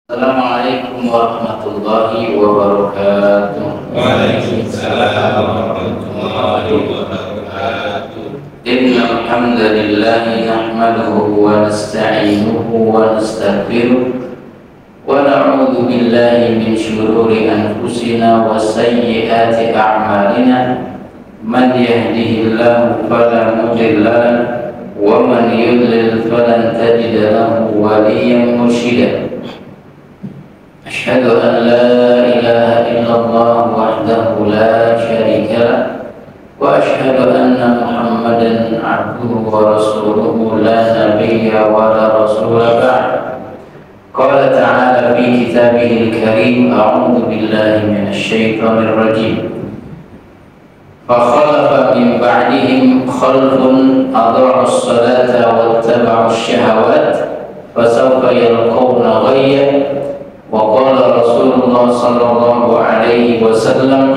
Assalamualaikum warahmatullahi wabarakatuh. Waalaikumsalam warahmatullahi wabarakatuh. Innal hamdalillah nahmaduhu wa nasta'inuhu wa nastaghfiruh wa na'udzu billahi min shururi anfusina wa sayyiati a'malina. Man yahdihillahu fala mudilla lahu wa man yudlil falan tajida lahu waliyyan mursyida. Asyhadu an la ilaha illallah wahdahu la syarika lah wa asyhadu anna Muhammadan abduhu wa rasuluhu la nabiyya wa la rasula ba'd. Qala ta'ala fi kitabihil karim a'udzu billahi minasy syaithanir rajim. Fa khalafa min ba'dihim khalfun adha'us salata wattaba'us syahawat fasawfa yalqawna ghayya. Wa qala Rasulullah sallallahu alaihi wasallam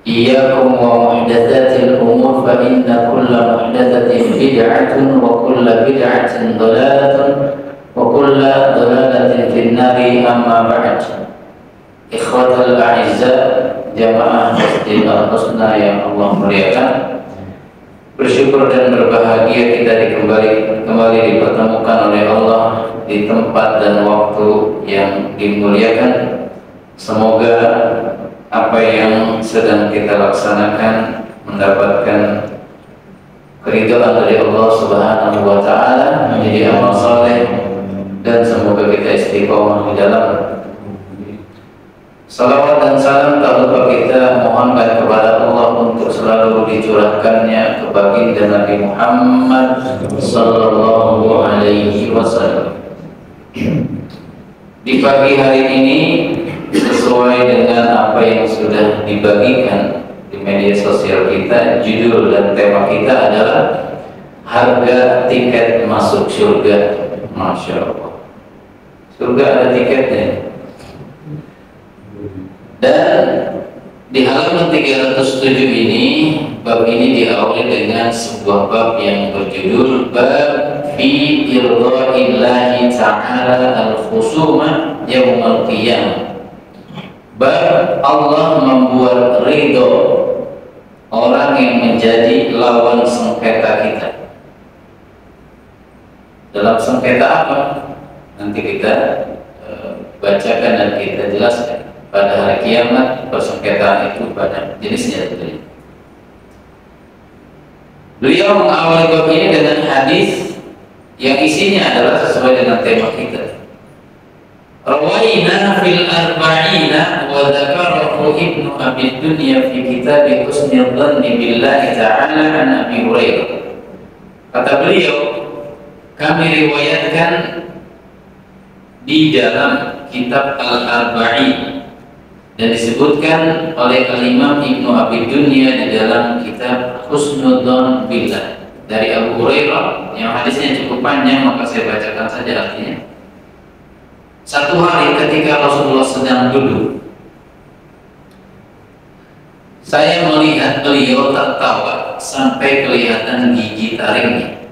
iyyakum wa muhdatsatil umur fa inna kulla muhdatsatin bid'atun wa kulla bid'atin dhalalatun wa kulla dhalalatin fin nari amma ba'd. Ikhwatal a'izza jamaah Masjid Al-Husna yang Allah muliakan, bersyukur dan berbahagia kita kembali dipertemukan oleh Allah di tempat dan waktu yang dimuliakan. Semoga apa yang sedang kita laksanakan mendapatkan keridhaan dari Allah Subhanahu wa taala, menjadi amal saleh, dan semoga kita istiqomah di dalam. Salawat dan salam tak lupa kita mohonkan kepada Allah untuk selalu dicurahkannya ke baginda Nabi Muhammad sallallahu alaihi wasallam. Di pagi hari ini, sesuai dengan apa yang sudah dibagikan di media sosial kita, judul dan tema kita adalah harga tiket masuk surga. Masya Allah, surga ada tiketnya. Dan di halaman 307 ini, bab ini diawali dengan sebuah bab yang berjudul bab fi irdha'illahi ta'ala al-khusuma yaumal qiyamah. Bab Allah membuat ridho orang yang menjadi lawan sengketa kita. Dalam sengketa apa? Nanti kita bacakan dan kita jelaskan. Pada hari kiamat, persengketaan itu pada jenisnya tentunya. Beliau mengawali bab ini dengan hadis yang isinya adalah sesuai dengan tema kita. Rawaina fil arba'ina wa dzakarahu Ibnu Abi Dunya fi kitab Husnul Dhanni billahi ta'ala an Abi Hurairah. Kata beliau, kami riwayatkan di dalam kitab Al-Arba'in, dan disebutkan oleh Imam Ibnu Abi Dunya di dalam kitab Husnul Dhanni billah dari Abu Hurairah, yang hadisnya cukup panjang, maka saya bacakan saja artinya. Satu hari ketika Rasulullah sedang duduk, saya melihat beliau tertawa sampai kelihatan gigi taringnya.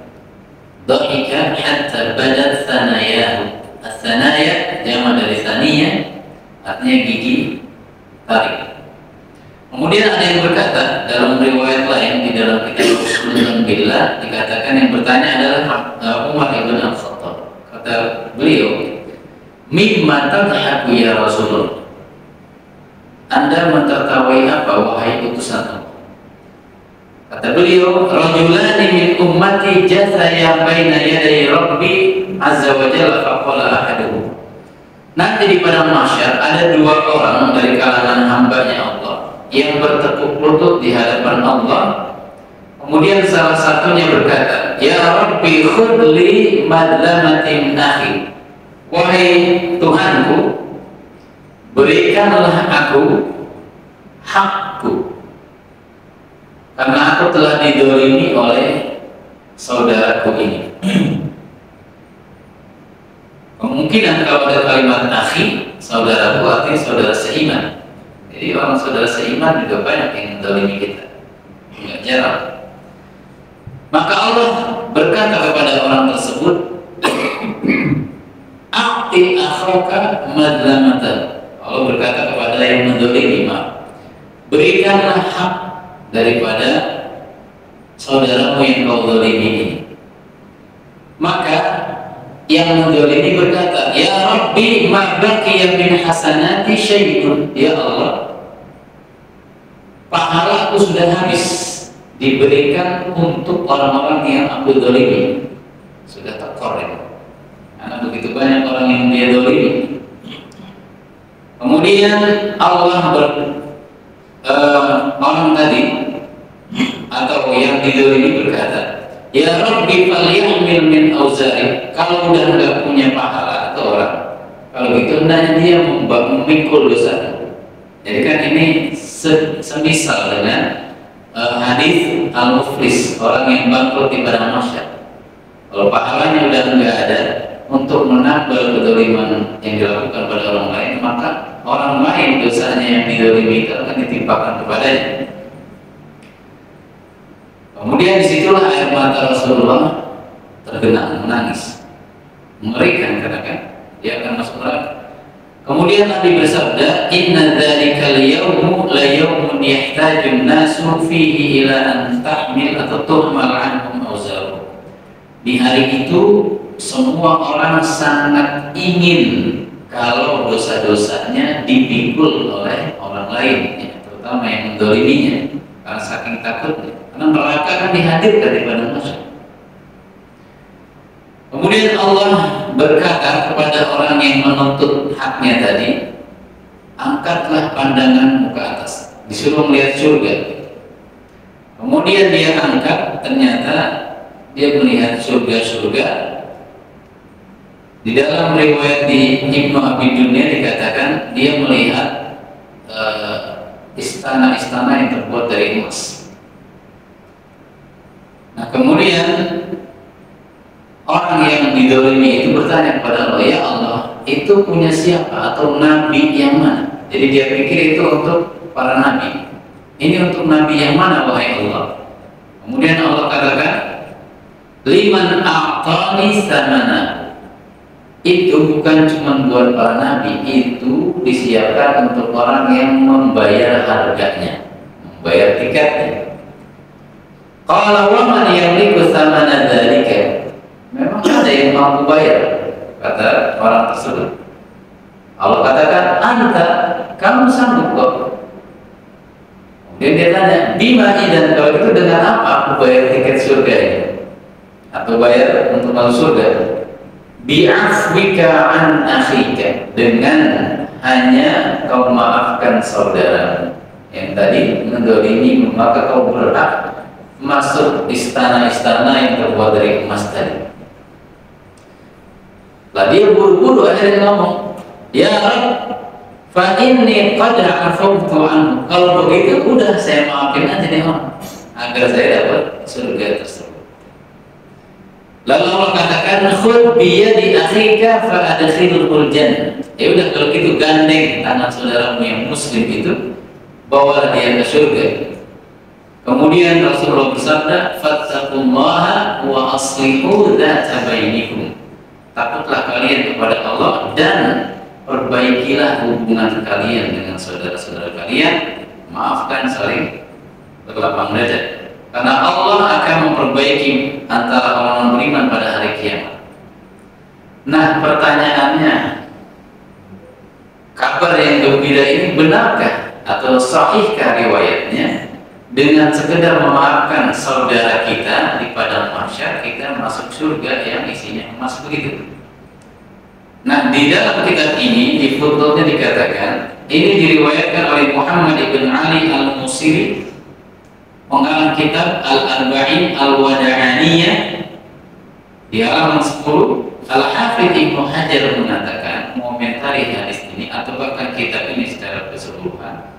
Dhahika hatta badat thanayahu. As-thanaya jama dari thaniyah, artinya gigi tarik. Kemudian ada yang berkata dalam riwayat lain di dalam kitab Husnul Billah, dikatakan yang bertanya adalah Umar ibn Al-Khattab. Kata beliau, mimma tadhaku ya Rasulullah, Anda mentertawai apa wahai utusan Allah? Kata beliau, rajulani min ummati jathaya baina yaday rabbi azza wa jalla faqala ahaduhum. Nanti di padang mahsyar ada dua orang dari kalangan hambanya Allah yang bertekuk lutut di hadapan Allah. Kemudian salah satunya berkata, ya Rabbi khudli madlamatin akhi. Wahai Tuhanku, berikanlah aku hakku, karena aku telah didolimi oleh saudaraku ini. Kemungkinan kalau ada kalimat akhi, saudaraku, artinya saudara seiman. Jadi orang saudara seiman juga banyak yang mendolimi kita, nggak jarang. Maka Allah berkata kepada orang tersebut, akhaka madlamatan. Allah berkata kepada yang mendolimi, berikanlah hak daripada saudaramu yang kau dolimi ini. Maka yang mendolimi berkata, ya Rabbi ma baqiya min hasanati syai'un. Ya Allah, pahalaku sudah habis diberikan untuk orang-orang yang aku dolimi. Sudah tekor ini, karena begitu banyak orang yang dia dolimi. Kemudian Allah orang tadi atau yang didolimi berkata, ya Rabbi falyahmil min auzari. Kalau udah nggak punya pahala atau orang, kalau gitu hendaknya dia memikul dosa. Jadi kan ini semisal dengan hadis al-muflis, orang yang bangkrut di padang mahsyar. Kalau pahalanya udah nggak ada untuk menambal kedoliman yang dilakukan pada orang lain, maka orang lain dosanya yang didolimi itu akan ditimpakan kepadanya. Kemudian disitulah air mata Rasulullah tergenang, menangis, mengerikan karena kan dia akan masuk neraka. Kemudian Nabi bersabda, inna dzalikal yawmu la yawmun yahtajun nasu fihi ila an tahmil atau tuhmal anhum awzaru. Di hari itu semua orang sangat ingin kalau dosa-dosanya dipikul oleh orang lain, ya, terutama yang mendoliminya, karena saking takutnya. Karena neraka kan dihadirkan di padang mahsyar. Kemudian Allah berkata kepada orang yang menuntut haknya tadi, angkatlah pandanganmu ke atas, disuruh melihat surga. Kemudian dia angkat, ternyata dia melihat surga-surga. Di dalam riwayat di Ibnu Abi Dunya dikatakan dia melihat istana-istana yang terbuat dari emas. Nah, kemudian orang yang didolimi itu bertanya kepada Allah, ya Allah, itu punya siapa atau nabi yang mana? Jadi dia pikir itu untuk para nabi. Ini untuk nabi yang mana, wahai Allah? Kemudian Allah katakan, liman a'tani samana. Itu bukan cuma buat para nabi, itu disiapkan untuk orang yang membayar harganya, membayar tiketnya. Qala wa man yamliku thamana dzalika. Memang ada yang mampu bayar, kata orang tersebut. Allah katakan, anta, kamu sanggup kok. Kemudian dia tanya, bima idan, kalau itu dengan apa aku bayar tiket surga ini? Atau bayar untuk masuk surga? Bi'afwika an akhika, dengan hanya kau maafkan saudara yang tadi mendolimi, maka kau berhak masuk istana-istana yang terbuat dari emas tadi. Lah dia buru-buru akhirnya ngomong, ya Rabb, fa inni qad afawtu anhu. Kalau begitu udah saya maafin aja nih orang, agar saya dapat surga tersebut. Lalu Allah katakan, khudh bi yadi akhika fa adkhilhul jannah. Ya udah kalau gitu gandeng tangan saudaramu yang muslim itu, bawa dia ke surga. Kemudian Rasulullah bersabda, fattaqullaha wa aslihu dzata bainikum. Takutlah kalian kepada Allah dan perbaikilah hubungan kalian dengan saudara-saudara kalian. Maafkan saling berlapang dada. Karena Allah akan memperbaiki antara orang beriman pada hari kiamat. Nah, pertanyaannya, kabar yang gembira ini benarkah atau sahihkah riwayatnya? Dengan sekedar memaafkan saudara kita di padang mahsyar, kita masuk surga yang isinya emas begitu. Nah, di dalam kitab ini di fotonya dikatakan, ini diriwayatkan oleh Muhammad ibn Ali al-Musiri, pengarang kitab Al-Arba'in Al-Wada'aniyah, di halaman 10. Al-Hafidh Ibnu Hajar mengatakan, mengomentari hadis ini atau bahkan kitab ini secara keseluruhan,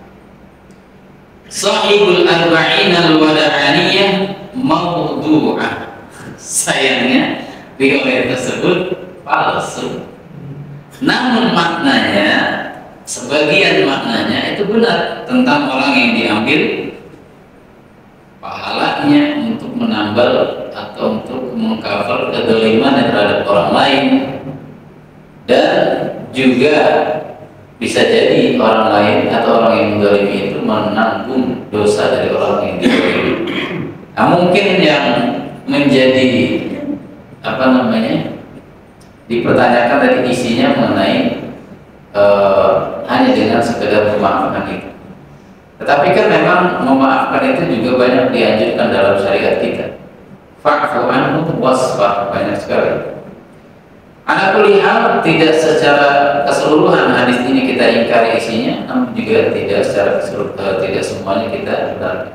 Sahibul Arba'in Al-Wada'aniyah mawdu'ah. Sayangnya riwayat tersebut palsu. Namun maknanya, sebagian maknanya itu benar, tentang orang yang diambil pahalanya untuk menambal atau untuk mengcover kedoliman terhadap orang lain, dan juga bisa jadi orang lain atau orang yang menzalimi itu menanggung dosa dari orang yang dizalimi. Nah, mungkin yang menjadi dipertanyakan tadi isinya mengenai hanya dengan sekedar memaafkan itu. Tetapi kan memang memaafkan itu juga banyak dianjurkan dalam syariat kita. Fa'fu anhu wasfah, banyak sekali. Ala kulli hal, tidak secara keseluruhan hadis ini kita ingkari isinya, namun juga tidak secara keseluruhan, tidak semuanya kita benarkan.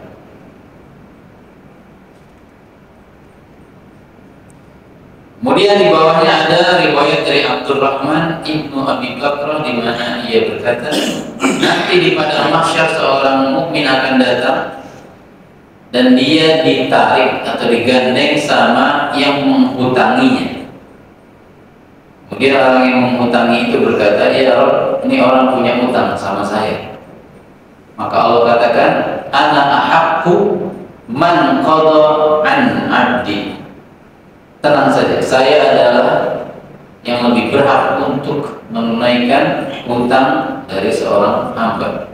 Kemudian di bawahnya ada riwayat dari Abdurrahman ibnu Abi Bakrah di mana ia berkata, nanti di padang mahsyar seorang mukmin akan datang dan dia ditarik atau digandeng sama yang menghutanginya. Kemudian orang yang menghutangi itu berkata, ya Rabb, ini orang punya hutang sama saya. Maka Allah katakan, ana ahaqqu man qada an abdi. Tenang saja, saya adalah yang lebih berhak untuk menunaikan hutang dari seorang hamba.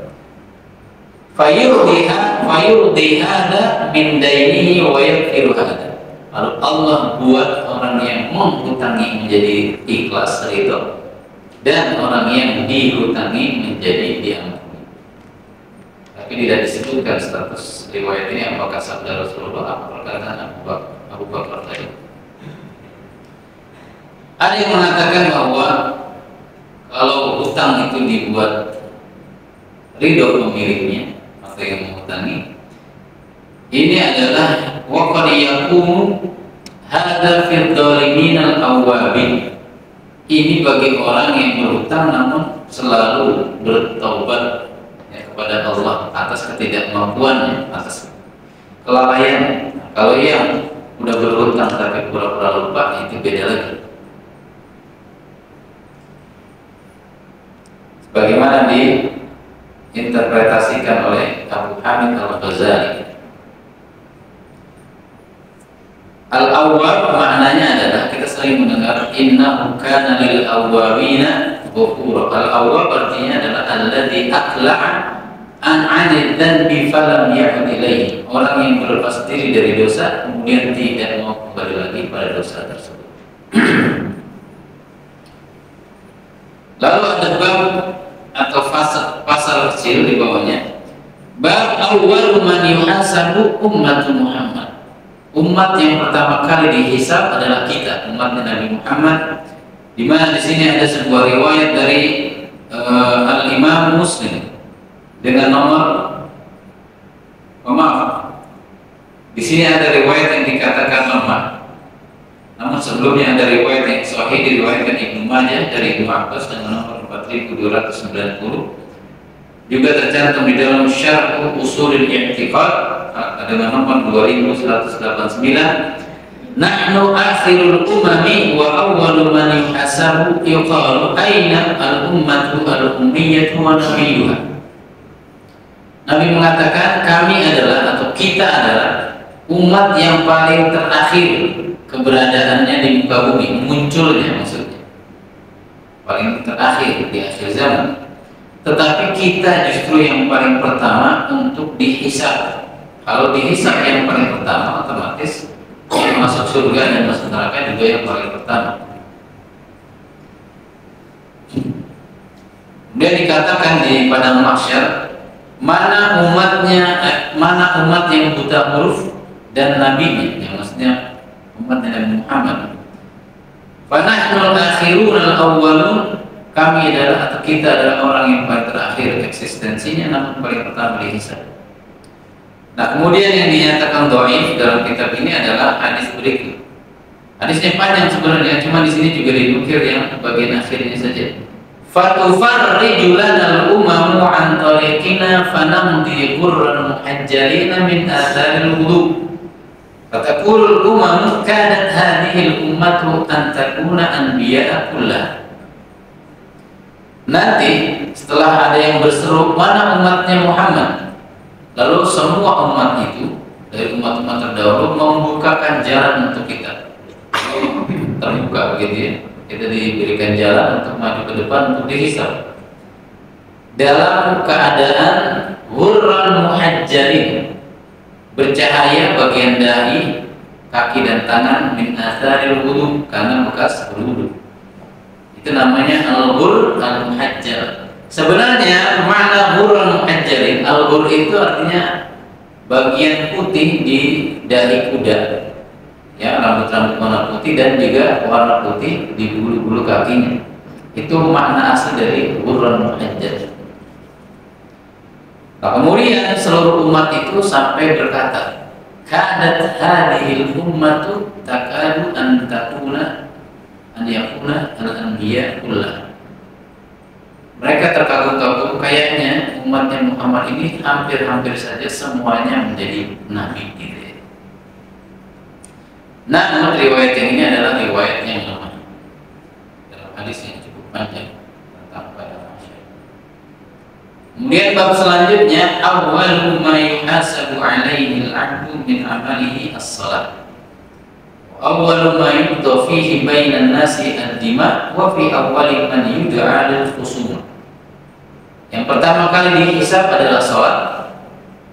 Fayurdihada min dainihi wa yaghfiru hada. Lalu Allah buat orang yang menghutangi menjadi ikhlas ridho, dan orang yang dihutangi menjadi diampuni. Tapi tidak disebutkan status riwayat ini apakah sabda Rasulullah atau perkataan Abu Bakar tadi. Ada yang mengatakan bahwa kalau hutang itu dibuat ridho pemiliknya atau yang menghutangi, ini adalah waqad yakunu hadza fil dhalimin al-awwabin. Ini bagi orang yang berhutang namun selalu bertaubat kepada Allah atas ketidakmampuannya, atas kelalaian. Kalau yang udah berhutang tapi pura-pura lupa, itu beda lagi. Bagaimana diinterpretasikan oleh Abu Hamid Al-Ghazali. Al-awwab maknanya adalah, kita sering mendengar innahu kana lil awwabina ghafura. Al-awwab artinya adalah alladzi aqla'a an 'anil dhanbi falam ya'ud ilaihi. Orang yang berlepas diri dari dosa kemudian tidak mau kembali lagi pada dosa tersebut. Lalu ada bab atau pasal kecil di bawahnya. Bab awwal man yuhasabu ummatu Muhammad. Umat yang pertama kali dihisab adalah kita, umat Nabi Muhammad. Di mana di sini ada sebuah riwayat dari Al-Imam Muslim dengan nomor di sini ada riwayat yang dikatakan lemah. Namun sebelumnya ada riwayat yang sahih diriwayatkan Ibnu Majah dari Ibnu Abbas dengan nomor 4290. Juga tercantum di dalam Syarh Ushulul I'tiqad dengan nomor 2189. Nahnu akhirul umami wa awwalu man yuhasabu yuqalu aina al-ummatu al-ummiyatu wa nabiyyuha. Nabi mengatakan kami adalah atau kita adalah umat yang paling terakhir keberadaannya di muka bumi, munculnya maksudnya paling terakhir di akhir zaman. Tetapi kita justru yang paling pertama untuk dihisab. Kalau dihisab yang paling pertama, otomatis yang masuk surga dan masuk neraka juga yang paling pertama. Kemudian dikatakan di padang mahsyar, mana umat yang buta huruf dan nabinya, yang maksudnya umat Nabi Muhammad. Fanahnul akhirun al-awwalun, kami adalah atau kita adalah orang yang paling terakhir eksistensinya namun paling pertama dihisab. Nah, kemudian yang dinyatakan dhaif dalam kitab ini adalah hadis berikut. Hadisnya panjang sebenarnya, cuma di sini juga dinukil yang bagian akhirnya saja. Fatufarriju lana al-umamu an tariqina fanamdi qurran muhajjalina min atharil wudu. Fataqulul umamu kanat hadhihi al-ummatu an takuna anbiya'a kullah. Nanti setelah ada yang berseru mana umatnya Muhammad, lalu semua umat itu dari umat-umat terdahulu membukakan jalan untuk kita, terbuka begitu ya, kita diberikan jalan untuk maju ke depan untuk dihisab dalam keadaan ghurran muhajjalin, bercahaya bagian dahi, kaki dan tangan, min atharil wudu, karena bekas berwudu. Itu namanya al-ghurr al-muhajjal. Sebenarnya makna ghurran muhajjalin, al-ghurr itu artinya bagian putih di dahi kuda, ya, rambut-rambut warna putih dan juga warna putih di bulu-bulu kakinya. Itu makna asli dari ghurran muhajjal. Nah, kemudian seluruh umat itu sampai berkata, kadat hadhil ummatu takadu an takuna an yakuna al-anbiya kullah. Mereka terkagum-kagum, kayaknya umatnya Muhammad ini hampir-hampir saja semuanya menjadi nabi gitu ya. Nah, riwayat yang ini adalah riwayat yang lemah dalam hadis yang cukup panjang tentang pada masyarakat. Kemudian bab selanjutnya, awwalu ma yuhasabu alaihi al-'abdu min amalihi as-shalah. Awwalu ma yudha fihi bainan nasi ad-dima wa fi awwali man yud'a lil-khusum. Yang pertama kali dihisab adalah salat,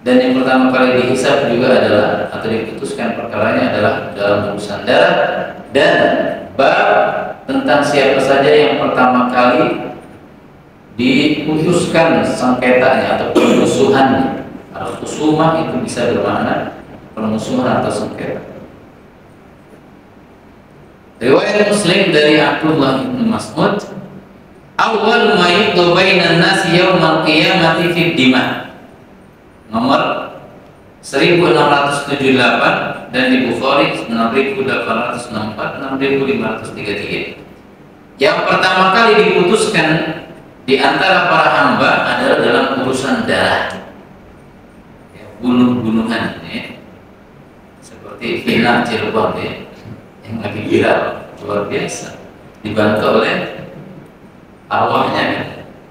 dan yang pertama kali dihisab juga adalah atau diputuskan perkaranya adalah dalam urusan darah, dan bab tentang siapa saja yang pertama kali diputuskan sengketanya atau permusuhannya. Al-khusumah itu bisa bermakna permusuhan atau sengketa. Riwayat Muslim dari Abdullah bin Mas'ud, awwal ma yudhu bainan nasi yaumal qiyamati fid dima, nomor 1678, dan di Bukhari 6864, 6533. Yang pertama kali diputuskan di antara para hamba adalah dalam urusan darah, ya, bunuh-bunuhan, ya. Seperti Vina Cirebon, ya, yang lagi viral luar biasa, dibantu oleh arwahnya, ya,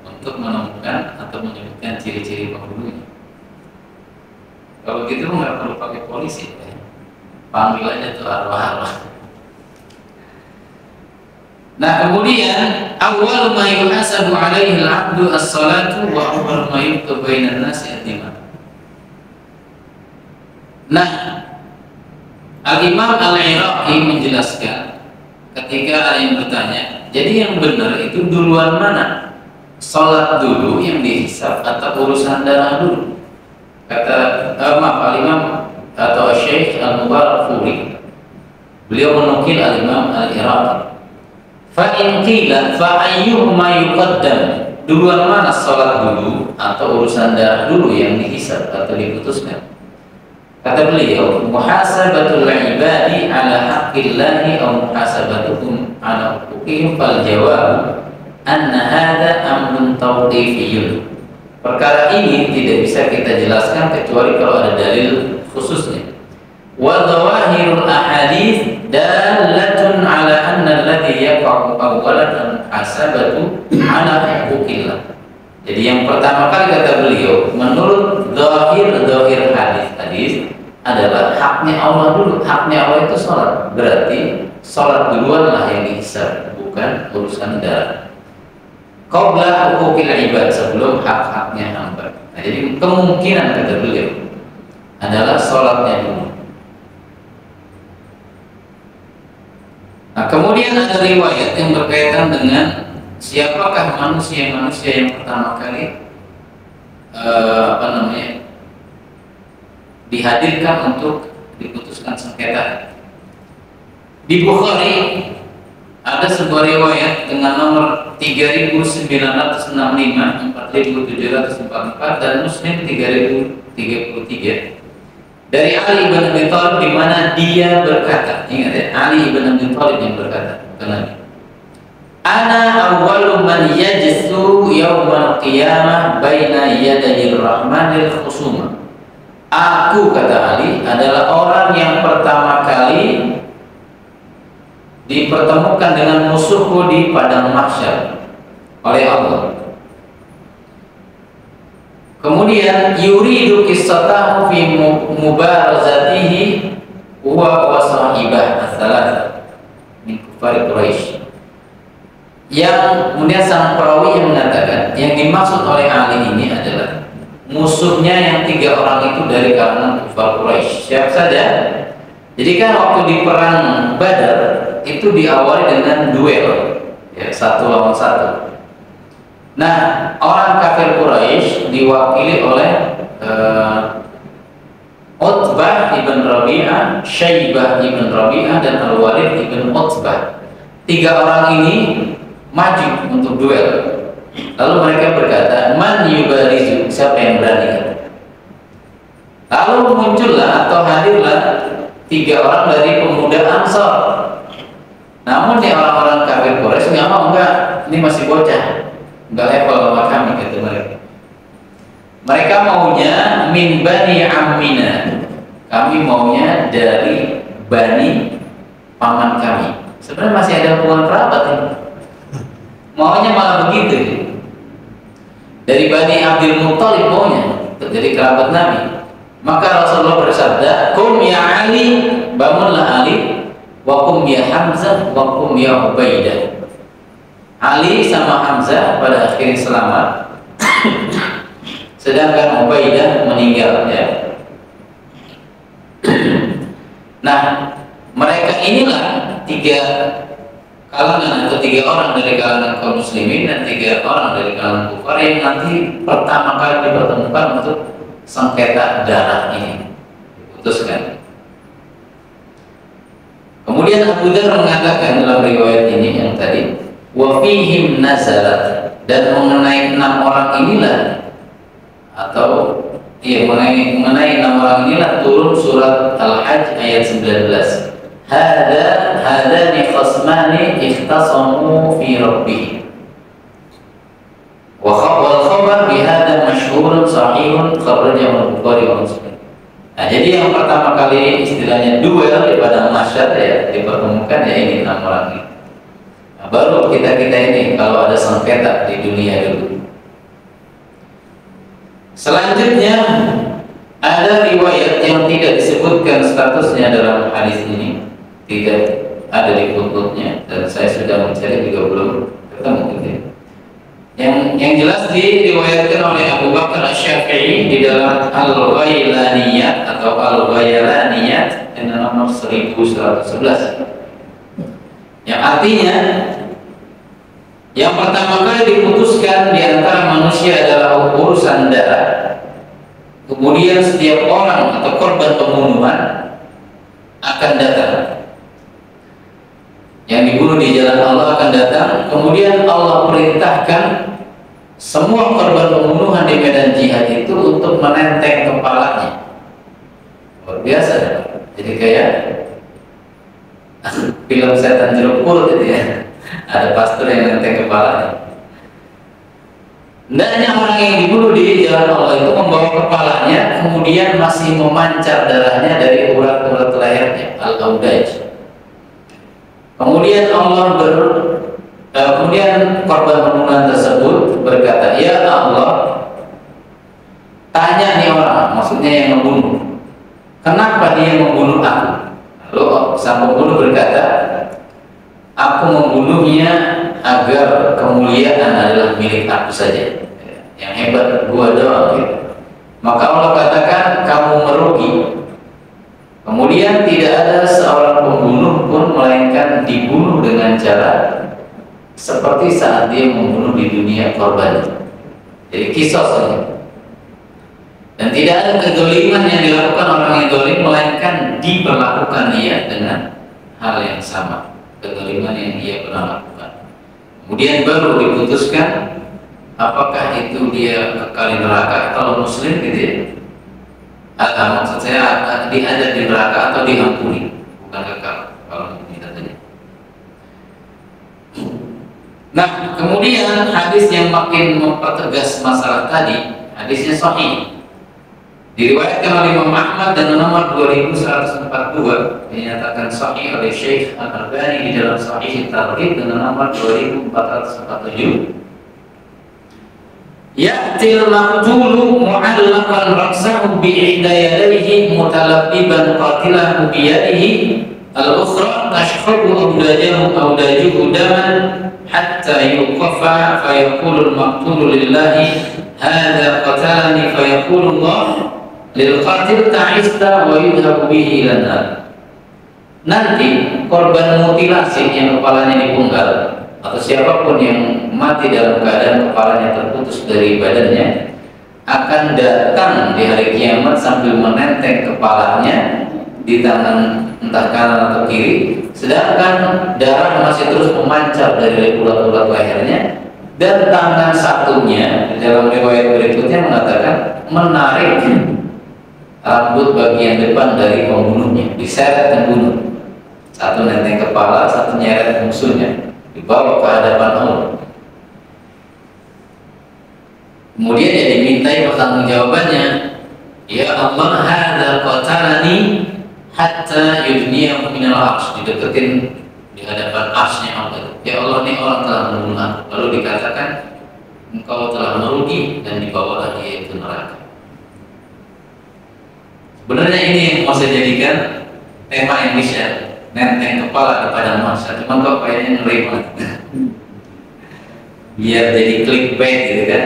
untuk menemukan atau menyebutkan ciri-ciri pembunuhnya. Kalau gitu nggak perlu pakai polisi, ya. Panggil aja tuh arwah-arwah. Nah, kemudian awal ma yuhasabu alaihi al-'abdu as-salatu wa awal ma yuktabu bainan nasi ad-dima. Nah, Al-Imam Al-Iraqi menjelaskan ketika ada yang bertanya, jadi yang benar itu duluan mana? Salat dulu yang dihisab atau urusan darah dulu? Kata Al-Imam atau Syekh Al-Mubarakfuri, beliau menukil Al-Imam Al-Iraqi, fa in qila fa ayyuhuma yuqaddam, duluan mana salat dulu atau urusan darah dulu yang dihisab atau diputuskan? Kata beliau, muhasabatul ibadi ala haqqillahi aw muhasabatuhum ala huquqihim, fal jawab anna hadha amrun tawqifiyyun. Perkara ini tidak bisa kita jelaskan kecuali kalau ada dalil khususnya. Wa dhawahirul ahadits dalatun ala anna alladhi yaqa'u awwalan al-muhasabatu ala huquqillah. Jadi yang pertama kali kata beliau, menurut zahir hadis adalah haknya Allah dulu. Haknya Allah itu sholat, berarti sholat duluan lah yang dihisab, bukan urusan darah. Qabla huquqil ibad, sebelum hak-haknya hamba. Nah, jadi kemungkinan kata beliau adalah sholatnya dulu. Nah, kemudian ada riwayat yang berkaitan dengan siapakah manusia yang pertama kali dihadirkan untuk diputuskan sengketa. Di Bukhari ada sebuah riwayat dengan nomor 3965, 4744, dan Muslim 3033 dari Ali bin Abi Thalib, di mana dia berkata, ingat ya, Ali bin Abi Thalib yang berkata, bukan ana awwalu man yajsu yaumal qiyamah baina yadayir rahmanil khusuma. Aku, kata Ali, adalah orang yang pertama kali dipertemukan dengan musuhku di padang mahsyar oleh Allah. Kemudian yuridu qissatahu fi mubarazatihi huwa wa sahibah as-salat min kufar Quraisy. Yang kemudian sang perawi yang mengatakan yang dimaksud oleh Ali ini adalah musuhnya yang 3 orang itu dari kalangan kufar Quraisy. Siapa saja? Jadi kan waktu di perang Badar itu diawali dengan duel, ya, 1 lawan 1. Nah, orang kafir Quraisy diwakili oleh Utbah ibn Rabi'ah, Syaibah ibn Rabi'ah, dan Al-Walid ibn Utbah. 3 orang ini maju untuk duel. Lalu mereka berkata, "Man yubarizu?" Siapa yang berani? Lalu muncullah atau hadirlah 3 orang dari pemuda Ansor. Namun nih orang-orang kafir Quraisy nggak mau, enggak, ini masih bocah, enggak level sama kami, kata mereka. Mereka maunya min bani ammina, kami maunya dari bani paman kami. Sebenarnya masih ada hubungan kerabat ini. Maunya malah begitu. Dari Bani Abdul Muttalib maunya, jadi kerabat Nabi. Maka Rasulullah bersabda, "Kum ya Ali, bangunlah Ali, wa kum ya Hamzah, wa kum ya Ubaidah." Ali sama Hamzah pada akhirnya selamat, sedangkan Ubaidah meninggal, ya. Nah, mereka inilah 3 kalangan atau 3 orang dari kalangan kaum muslimin dan 3 orang dari kalangan kufar yang nanti pertama kali dipertemukan untuk sengketa darah ini diputuskan. Kemudian Abu Dzar mengatakan dalam riwayat ini yang tadi, wa fihim nazalat, dan mengenai 6 orang inilah atau mengenai 6 orang inilah turun surat Al-Hajj ayat 19. Hadani khasmani ikhtasamu fi rabbih. Wal khabar bihadza masyhurun sahihun khabarnya Bukhari wa Muslim. Nah, jadi yang pertama kali istilahnya duel di padang mahsyar, ya, dipertemukan, ya, ini 6 orang ini. Nah, baru kita ini kalau ada sengketa di dunia dulu. Selanjutnya ada riwayat yang tidak disebutkan statusnya dalam hadis ini, tidak ada di footnote-nya, dan saya sudah mencari juga belum ketemu gitu ya. Yang jelas diriwayatkan oleh Abu Bakar Asy-Syafi'i di dalam Al-Ghailaniyat atau Al-Ghailaniyat dengan nomor 1111. Yang artinya yang pertama kali diputuskan di antara manusia adalah urusan darah. Kemudian setiap orang atau korban pembunuhan akan datang. Yang dibunuh di jalan Allah akan datang. Kemudian Allah perintahkan semua korban pembunuhan di medan jihad itu untuk menenteng kepalanya. Luar biasa. Jadi kayak film setan jeruk purut gitu ya. Ada pastor yang nenteng kepalanya. Hendaknya orang yang dibunuh di jalan Allah itu membawa kepalanya, kemudian masih memancar darahnya dari urat-urat lehernya, al-audaj. Kemudian kemudian korban pembunuhan tersebut berkata, "Ya Allah, tanya nih orang," maksudnya yang membunuh, "kenapa dia membunuh aku?" Lalu sang pembunuh berkata, "Aku membunuhnya agar kemuliaan adalah milik aku saja. Yang hebat gua doang." Gitu. Maka Allah katakan, "Kamu merugi." Kemudian tidak ada seorang pembunuh pun melainkan dibunuh dengan cara seperti saat dia membunuh di dunia korban. Jadi kisos saja. Dan tidak ada kezaliman yang dilakukan orang yang zalim melainkan diperlakukan dia dengan hal yang sama, kezaliman yang dia pernah lakukan. Kemudian baru diputuskan apakah itu dia kekal di neraka kalau muslim gitu ya. Maksud saya diadab di neraka atau diampuni, bukan kekal kalau kita tadi. Nah, kemudian hadis yang makin mempertegas masalah tadi, hadisnya sahih. Diriwayatkan oleh Imam Ahmad dan nomor 2142, dinyatakan sahih oleh Syekh Al-Albani di dalam Sahih At-Targhib dengan nomor 2447. Ya'til maqtulu mu'allaqan ra'sahu bi ihda yadayhi mutalabbiban qatilahu bi yadihi Al-ukhra tashkhabu awdajuhu daman hatta yuqaffa fayaqulu al-maqtulu lillahi hadha qatalani fayaqulu Allah lil qatil ta'ista wa yudhabu bihi ila nar. Nanti korban mutilasi yang kepalanya dipenggal atau siapapun yang mati dalam keadaan kepalanya terputus dari badannya akan datang di hari kiamat sambil menenteng kepalanya di tangan entah kanan atau kiri, sedangkan darah masih terus memancar dari ulat-ulat lehernya, dan tangan satunya dalam riwayat berikutnya mengatakan menarik rambut bagian depan dari pembunuhnya, diseret dan bunuh. Satu nenteng kepala, satu nyeret musuhnya, dibawa ke hadapan Allah. Kemudian dia dimintai pertanggungjawabannya, ya Allah, hadza qatalani hatta yudniyahu minal arsy, dideketin di hadapan arsy-nya Allah. Ya Allah, ini orang telah membunuh aku. Lalu dikatakan engkau telah merugi dan dibawalah dia ke neraka. Sebenarnya ini yang mau saya jadikan tema Indonesia, nenteng kepala kepada masa. Cuma kok kayaknya ngeri banget. Biar jadi clickbait gitu kan.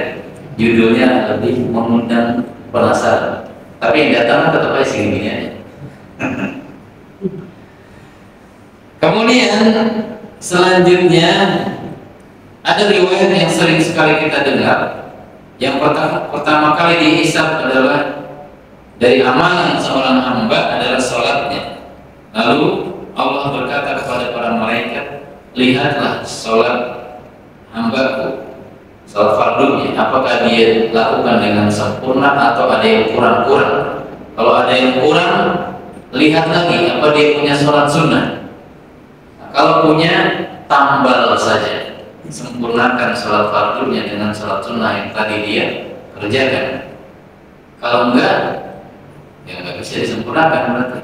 Judulnya lebih mengundang penasaran. Tapi yang datang tetap aja segini aja. Kemudian selanjutnya ada riwayat yang sering sekali kita dengar. Yang pertama kali dihisab adalah dari amalan seorang hamba adalah sholatnya. Lalu Allah berkata kepada para malaikat, lihatlah sholat hambaku, sholat fardunya, apakah dia lakukan dengan sempurna atau ada yang kurang-kurang. Kalau ada yang kurang, lihat lagi apa dia punya sholat sunnah. Nah, kalau punya, tambal saja, sempurnakan sholat fardunya dengan sholat sunnah yang tadi dia kerjakan. Kalau enggak, ya nggak bisa disempurnakan berarti.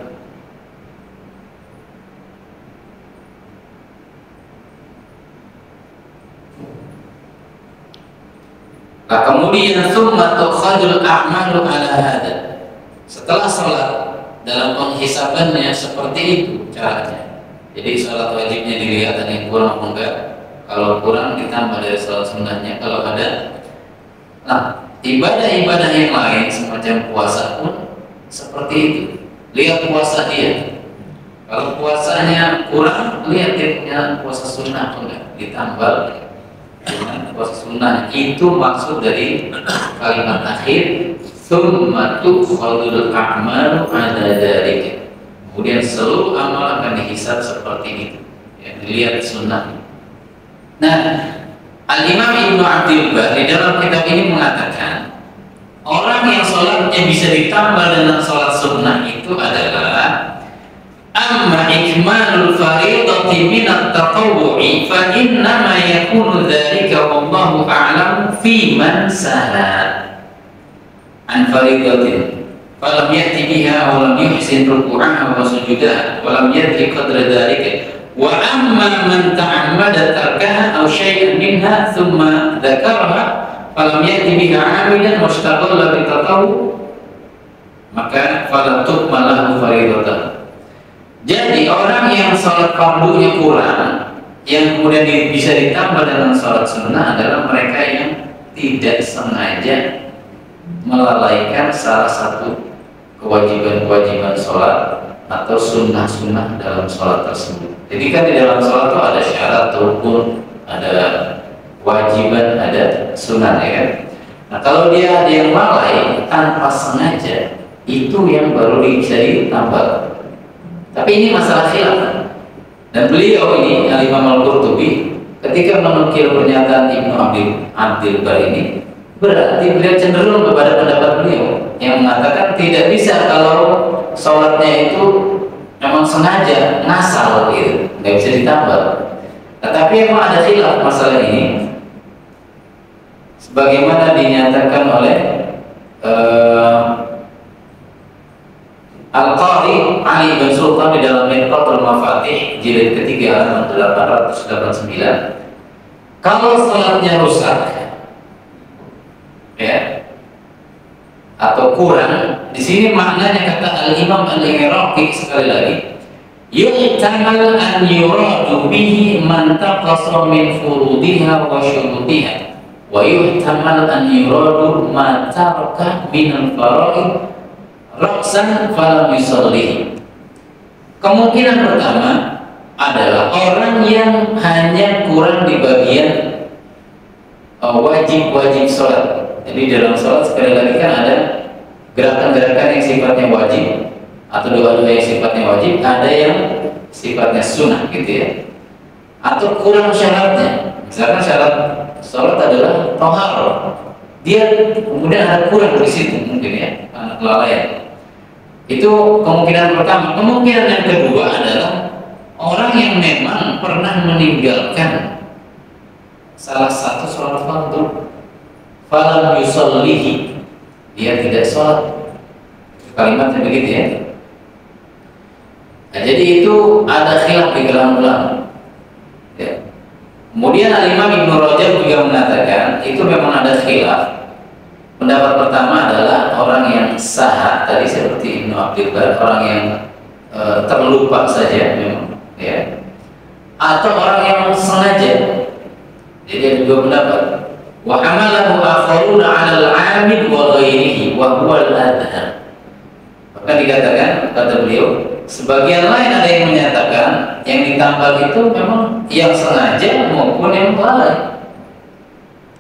Nah, kemudian summa tukhadul a'malu ala hada. Setelah sholat, dalam penghisabannya seperti itu caranya. Jadi sholat wajibnya dilihat ada yang kurang atau enggak. Kalau kurang ditambah dari sholat sunnahnya. Kalau ada, nah ibadah-ibadah yang lain semacam puasa pun seperti itu. Lihat puasa dia. Kalau puasanya kurang, lihat dia punya puasa sunnah atau enggak. Ditambah dengan puasa sunnah. Itu maksud dari kalimat akhir, tsumma tukhadul a'malu ala dzalika. Kemudian seluruh amal akan dihisab seperti itu. Ya, dilihat sunnah. Nah, Al-Imam Ibnu Abdul Bar di dalam kitab ini mengatakan, orang yang sholatnya bisa ditambah dengan sholat sunnah itu adalah amma ikmalul fariidati min at-tatawwu'i fa innama yakunu dzalika wallahu a'lam fi man saha an fariidatin falam ya'ti biha wa lam yuhsin ruku'aha wa sujudaha wa lam yadri qadra dzalika wa amma man ta'ammada tarkaha aw syai'an minha thumma dzakaraha falam ya'ti biha 'amilan washtaghala bi tatawwu' maka fala tuqbal lahu fariidatan. Jadi orang yang sholat fardunya kurang, yang kemudian bisa ditambah dengan sholat sunnah adalah mereka yang tidak sengaja melalaikan salah satu kewajiban-kewajiban sholat atau sunnah-sunnah dalam sholat tersebut. Jadi kan di dalam sholat itu ada syarat, rukun, ada kewajiban, ada sunnah, ya kan? Nah, kalau dia ada yang lalai tanpa sengaja, itu yang baru bisa ditambah. Tapi ini masalah khilaf. Dan beliau ini, Al-Imam Al-Qurtubi, ketika menukil pernyataan Ibnu Abdul Bar ini, berarti beliau cenderung kepada pendapat beliau yang mengatakan tidak bisa kalau sholatnya itu memang sengaja ngasal gitu, nggak bisa ditambah. Tetapi memang ada khilaf masalah ini, sebagaimana dinyatakan oleh Al-Qadhi Ali bin Sultan di dalam Mirqatul Mafatih jilid ketiga halaman 889. Kalau salatnya rusak, ya, atau kurang, di sini maknanya kata Al-Imam Al-Iraqi sekali lagi, yuhtamal an yuradu bihi man taqasa min furudiha wa syurutiha wa yuhtamal an yuradu ma taraka min al-fara'id raqsan falam yusallihi. Kemungkinan pertama adalah orang yang hanya kurang di bagian wajib-wajib sholat. Jadi dalam sholat sekali lagi kan ada gerakan-gerakan yang sifatnya wajib atau doa-doa yang sifatnya wajib, ada yang sifatnya sunnah gitu ya. Atau kurang syaratnya. Misalkan syarat sholat adalah tohar, dia kemudian ada kurang di situ mungkin ya, karena kelalaian. Itu kemungkinan pertama. Kemungkinan yang kedua adalah orang yang memang pernah meninggalkan salah satu sholat fardu, falam yusallihi, dia tidak sholat. Kalimatnya begitu ya. Nah, jadi itu ada khilaf di kalangan ulama. Ya. Kemudian Al-Imam Ibnu Rajab juga mengatakan itu memang ada khilaf. Pendapat pertama adalah orang yang sahah, tadi seperti Ibnu Abdul Bar, orang yang terlupa saja memang, ya. Atau orang yang sengaja. Jadi ada dua pendapat. Wa hamalahu akharuna 'ala al-'amid wa ghairihi wa huwa al-adhar. Maka dikatakan kata beliau, sebagian lain ada yang menyatakan yang ditambal itu memang yang sengaja maupun yang lalai.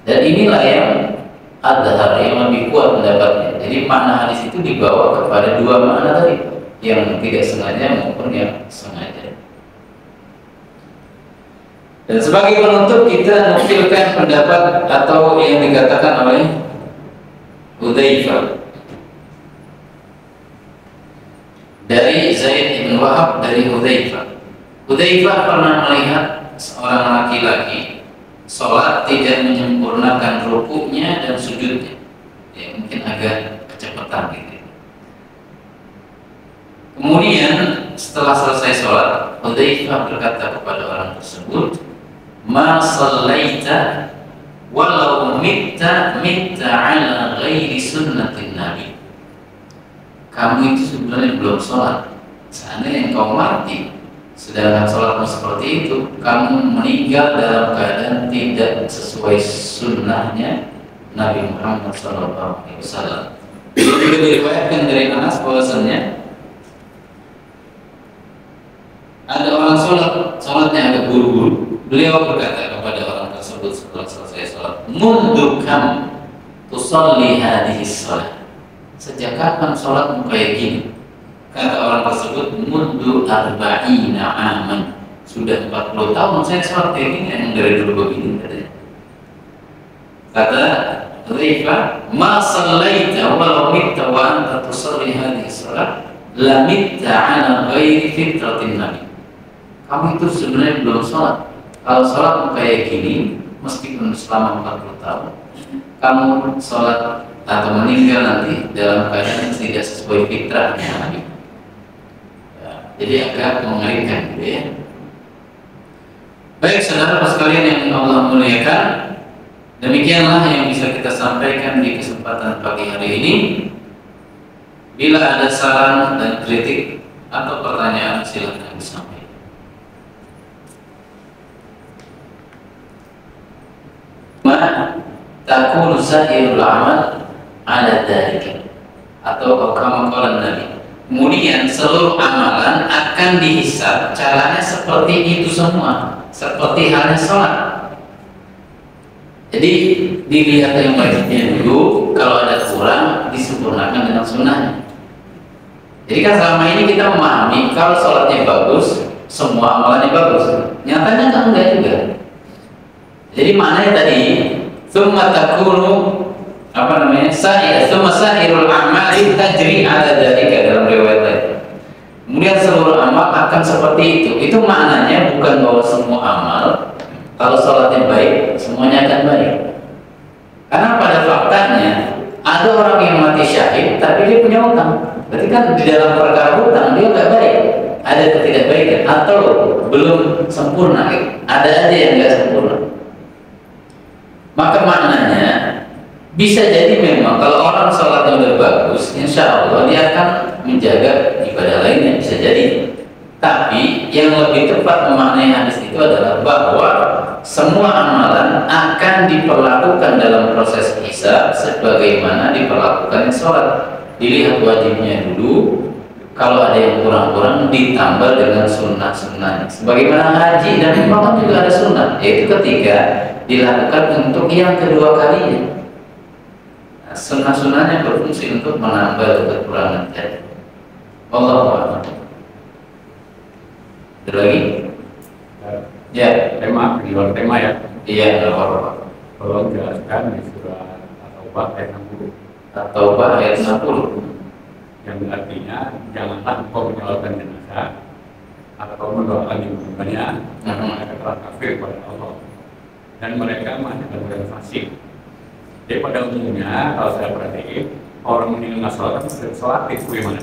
Dan inilah yang adhar, yang lebih kuat pendapatnya. Jadi makna hadis itu dibawa kepada dua makna tadi, yang tidak sengaja maupun yang sengaja. Dan sebagai penutup kita nukilkan pendapat atau yang dikatakan oleh Hudzaifah dari Zaid bin Wahab dari Hudzaifah. Hudzaifah pernah melihat seorang laki-laki sholat tidak menyempurnakan rukuknya dan sujudnya, ya, mungkin agak kecepatan gitu. Kemudian setelah selesai sholat, Hudzaifah berkata kepada orang tersebut, ma sallaita walau mitta ala ghairi sunnatin nabi. Kamu itu sebenarnya belum sholat. Seandainya engkau mati sedangkan sholatmu seperti itu, kamu meninggal dalam keadaan tidak sesuai sunnahnya Nabi Muhammad SAW. Jadi diriwayatkan dari Anas bahwasannya ada orang sholatnya agak buru-buru. Beliau berkata kepada orang tersebut setelah selesai sholat, mundu kam tusalli hadhihi sholat. Sejak kapan sholatmu kayak gini? Kata orang tersebut, mundu arba'ina aman. Sudah 40 tahun saya sholat kayak gini, yang dari dulu begini katanya. Kata Hudzaifah, ma sallaita walau mitta wa anta tusalli hadhihi sholat la mitta ala ghairi fitratin nabi. Kamu itu sebenarnya belum sholat. Kalau sholat kayak gini, meskipun selama 40 tahun, kamu sholat atau meninggal nanti dalam keadaan tidak sesuai fitrahnya Nabi. Ya, jadi agak mengerikan gitu ya. Baik saudara sekalian yang Allah muliakan, demikianlah yang bisa kita sampaikan di kesempatan pagi hari ini. Bila ada saran dan kritik atau pertanyaan, silakan disampaikan. Takunu sahirul amal ala dzalika, atau kama qala Nabi. Kemudian seluruh amalan akan dihisab caranya seperti itu semua, seperti halnya sholat. Jadi dilihat yang wajibnya dulu, kalau ada kurang disempurnakan dengan sunnahnya. Jadi kan selama ini kita memahami kalau sholatnya bagus, semua amalannya bagus. Nyatanya enggak juga. Jadi maknanya tadi summa takunu sa'irul a'mali tajri ala dzalika dalam riwayat lain. Kemudian seluruh amal akan seperti itu. Itu maknanya bukan bahwa semua amal kalau sholatnya baik semuanya akan baik. Karena pada faktanya ada orang yang mati syahid tapi dia punya utang. Berarti kan di dalam perkara hutang dia nggak baik, ada ketidakbaikan atau belum sempurna. Ada aja yang nggak sempurna. Maka maknanya bisa jadi memang kalau orang sholatnya udah bagus, insya Allah dia akan menjaga ibadah lainnya, bisa jadi. Tapi yang lebih tepat memaknai hadis itu adalah bahwa semua amalan akan diperlakukan dalam proses hisab sebagaimana diperlakukan sholat. Dilihat wajibnya dulu, kalau ada yang kurang-kurang ditambah dengan sunnah-sunnahnya. Sebagaimana haji dan umrah juga ada sunnah, yaitu ketika dilakukan untuk yang kedua kalinya. Nah, sunnah-sunnahnya berfungsi untuk menambah kekurangan tadi. Wallahu a'lam. Ada lagi? Ya, Tema, di luar tema ya. iya, nggak apa-apa. Tolong jelaskan di surah At-Taubah ayat 60 At-Taubah ayat 60. yang artinya janganlah engkau menyalahkan jenazah atau mendoakan ibunya karena mereka telah kafir kepada Allah dan mereka masih dalam fasik. Jadi pada umumnya kalau saya perhatiin orang meninggal nggak sholat itu sholat itu gimana?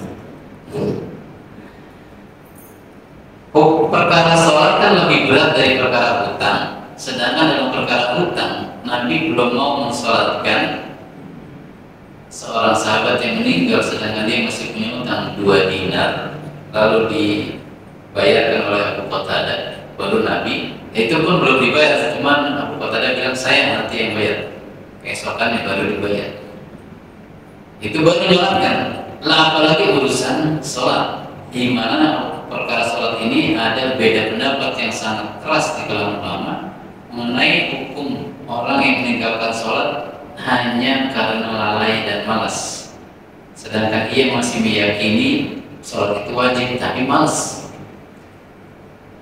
Perkara sholat kan lebih berat dari perkara hutang. Sedangkan dalam perkara hutang, Nabi belum mau mensolatkan seorang sahabat yang meninggal sedangkan dia masih punya hutang 2 dinar, lalu dibayarkan oleh Abu Qatadah. Baru Nabi, itu pun belum dibayar, cuman Abu Qatadah bilang saya nanti yang bayar. Keesokannya baru dibayar. Itu baru menyolatkan. Lah apalagi urusan sholat, di mana perkara sholat ini ada beda pendapat yang sangat keras di kalangan ulama mengenai hukum orang yang meninggalkan sholat hanya karena lalai dan malas, sedangkan ia masih meyakini sholat itu wajib tapi malas.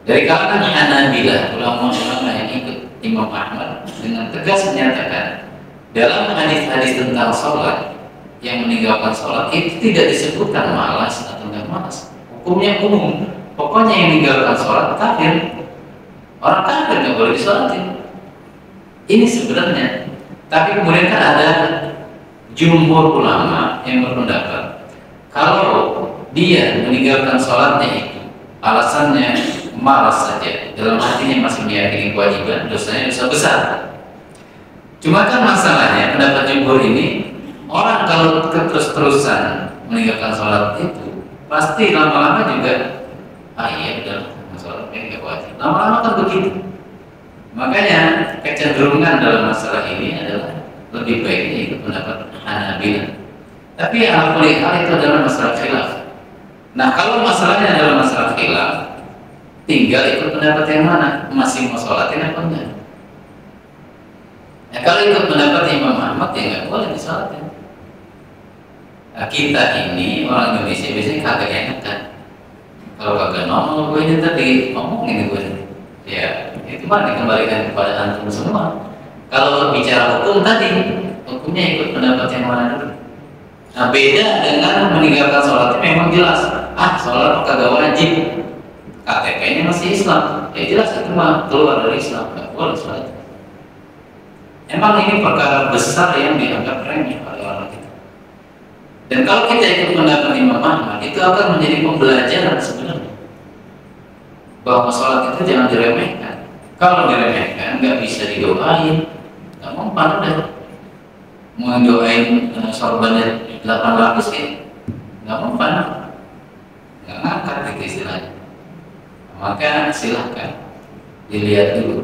Dari kalangan Hanabilah, ulama-ulama yang ikut Imam Ahmad dengan tegas menyatakan dalam hadis-hadis tentang sholat yang meninggalkan sholat itu tidak disebutkan malas atau tidak malas. Hukumnya umum, pokoknya yang meninggalkan sholat kafir. Orang kafir nggak boleh disolatin. Ini sebenarnya. Tapi kemudian kan ada jumhur ulama yang berpendapat kalau dia meninggalkan sholatnya itu alasannya malas saja, dalam hatinya masih meyakini kewajiban, dosanya dosa besar. Cuma kan masalahnya pendapat jumhur ini, orang kalau terus-terusan meninggalkan sholat itu pasti lama-lama juga iya udah sholat nggak wajib. Lama-lama kan begitu. Makanya kecenderungan dalam masalah ini adalah lebih baiknya ikut pendapat Hanabilah. Tapi hal itu adalah masalah khilaf. Nah kalau masalahnya adalah masalah khilaf, tinggal ikut pendapat yang mana, masih mau sholatin apa enggak. Ya, kalau ikut pendapat Imam Ahmad ya nggak boleh disolatin. Nah, kita ini orang Indonesia biasanya kagak enak kan. Kalau kagak nongol gue ini tadi ngomongin gue. Ya, itu mah dikembalikan kepada antum semua. Kalau bicara hukum tadi, hukumnya ikut pendapat yang mana dulu. Nah, beda dengan meninggalkan sholat memang jelas. Sholat kagak wajib. KTP-nya masih Islam. Ya jelas itu mah keluar dari Islam, nggak boleh sholat. Emang ini perkara besar yang dianggap remeh oleh orang kita. Dan kalau kita ikut pendapat Imam Ahmad, itu akan menjadi pembelajaran sebenarnya. Bahwa sholat itu jangan diremehkan. Kalau diremehkan nggak bisa didoain, nggak mempan udah. Mau doain sorbannya 800 ya, nggak mempan, nggak ngangkat gitu istilahnya. Maka silahkan dilihat dulu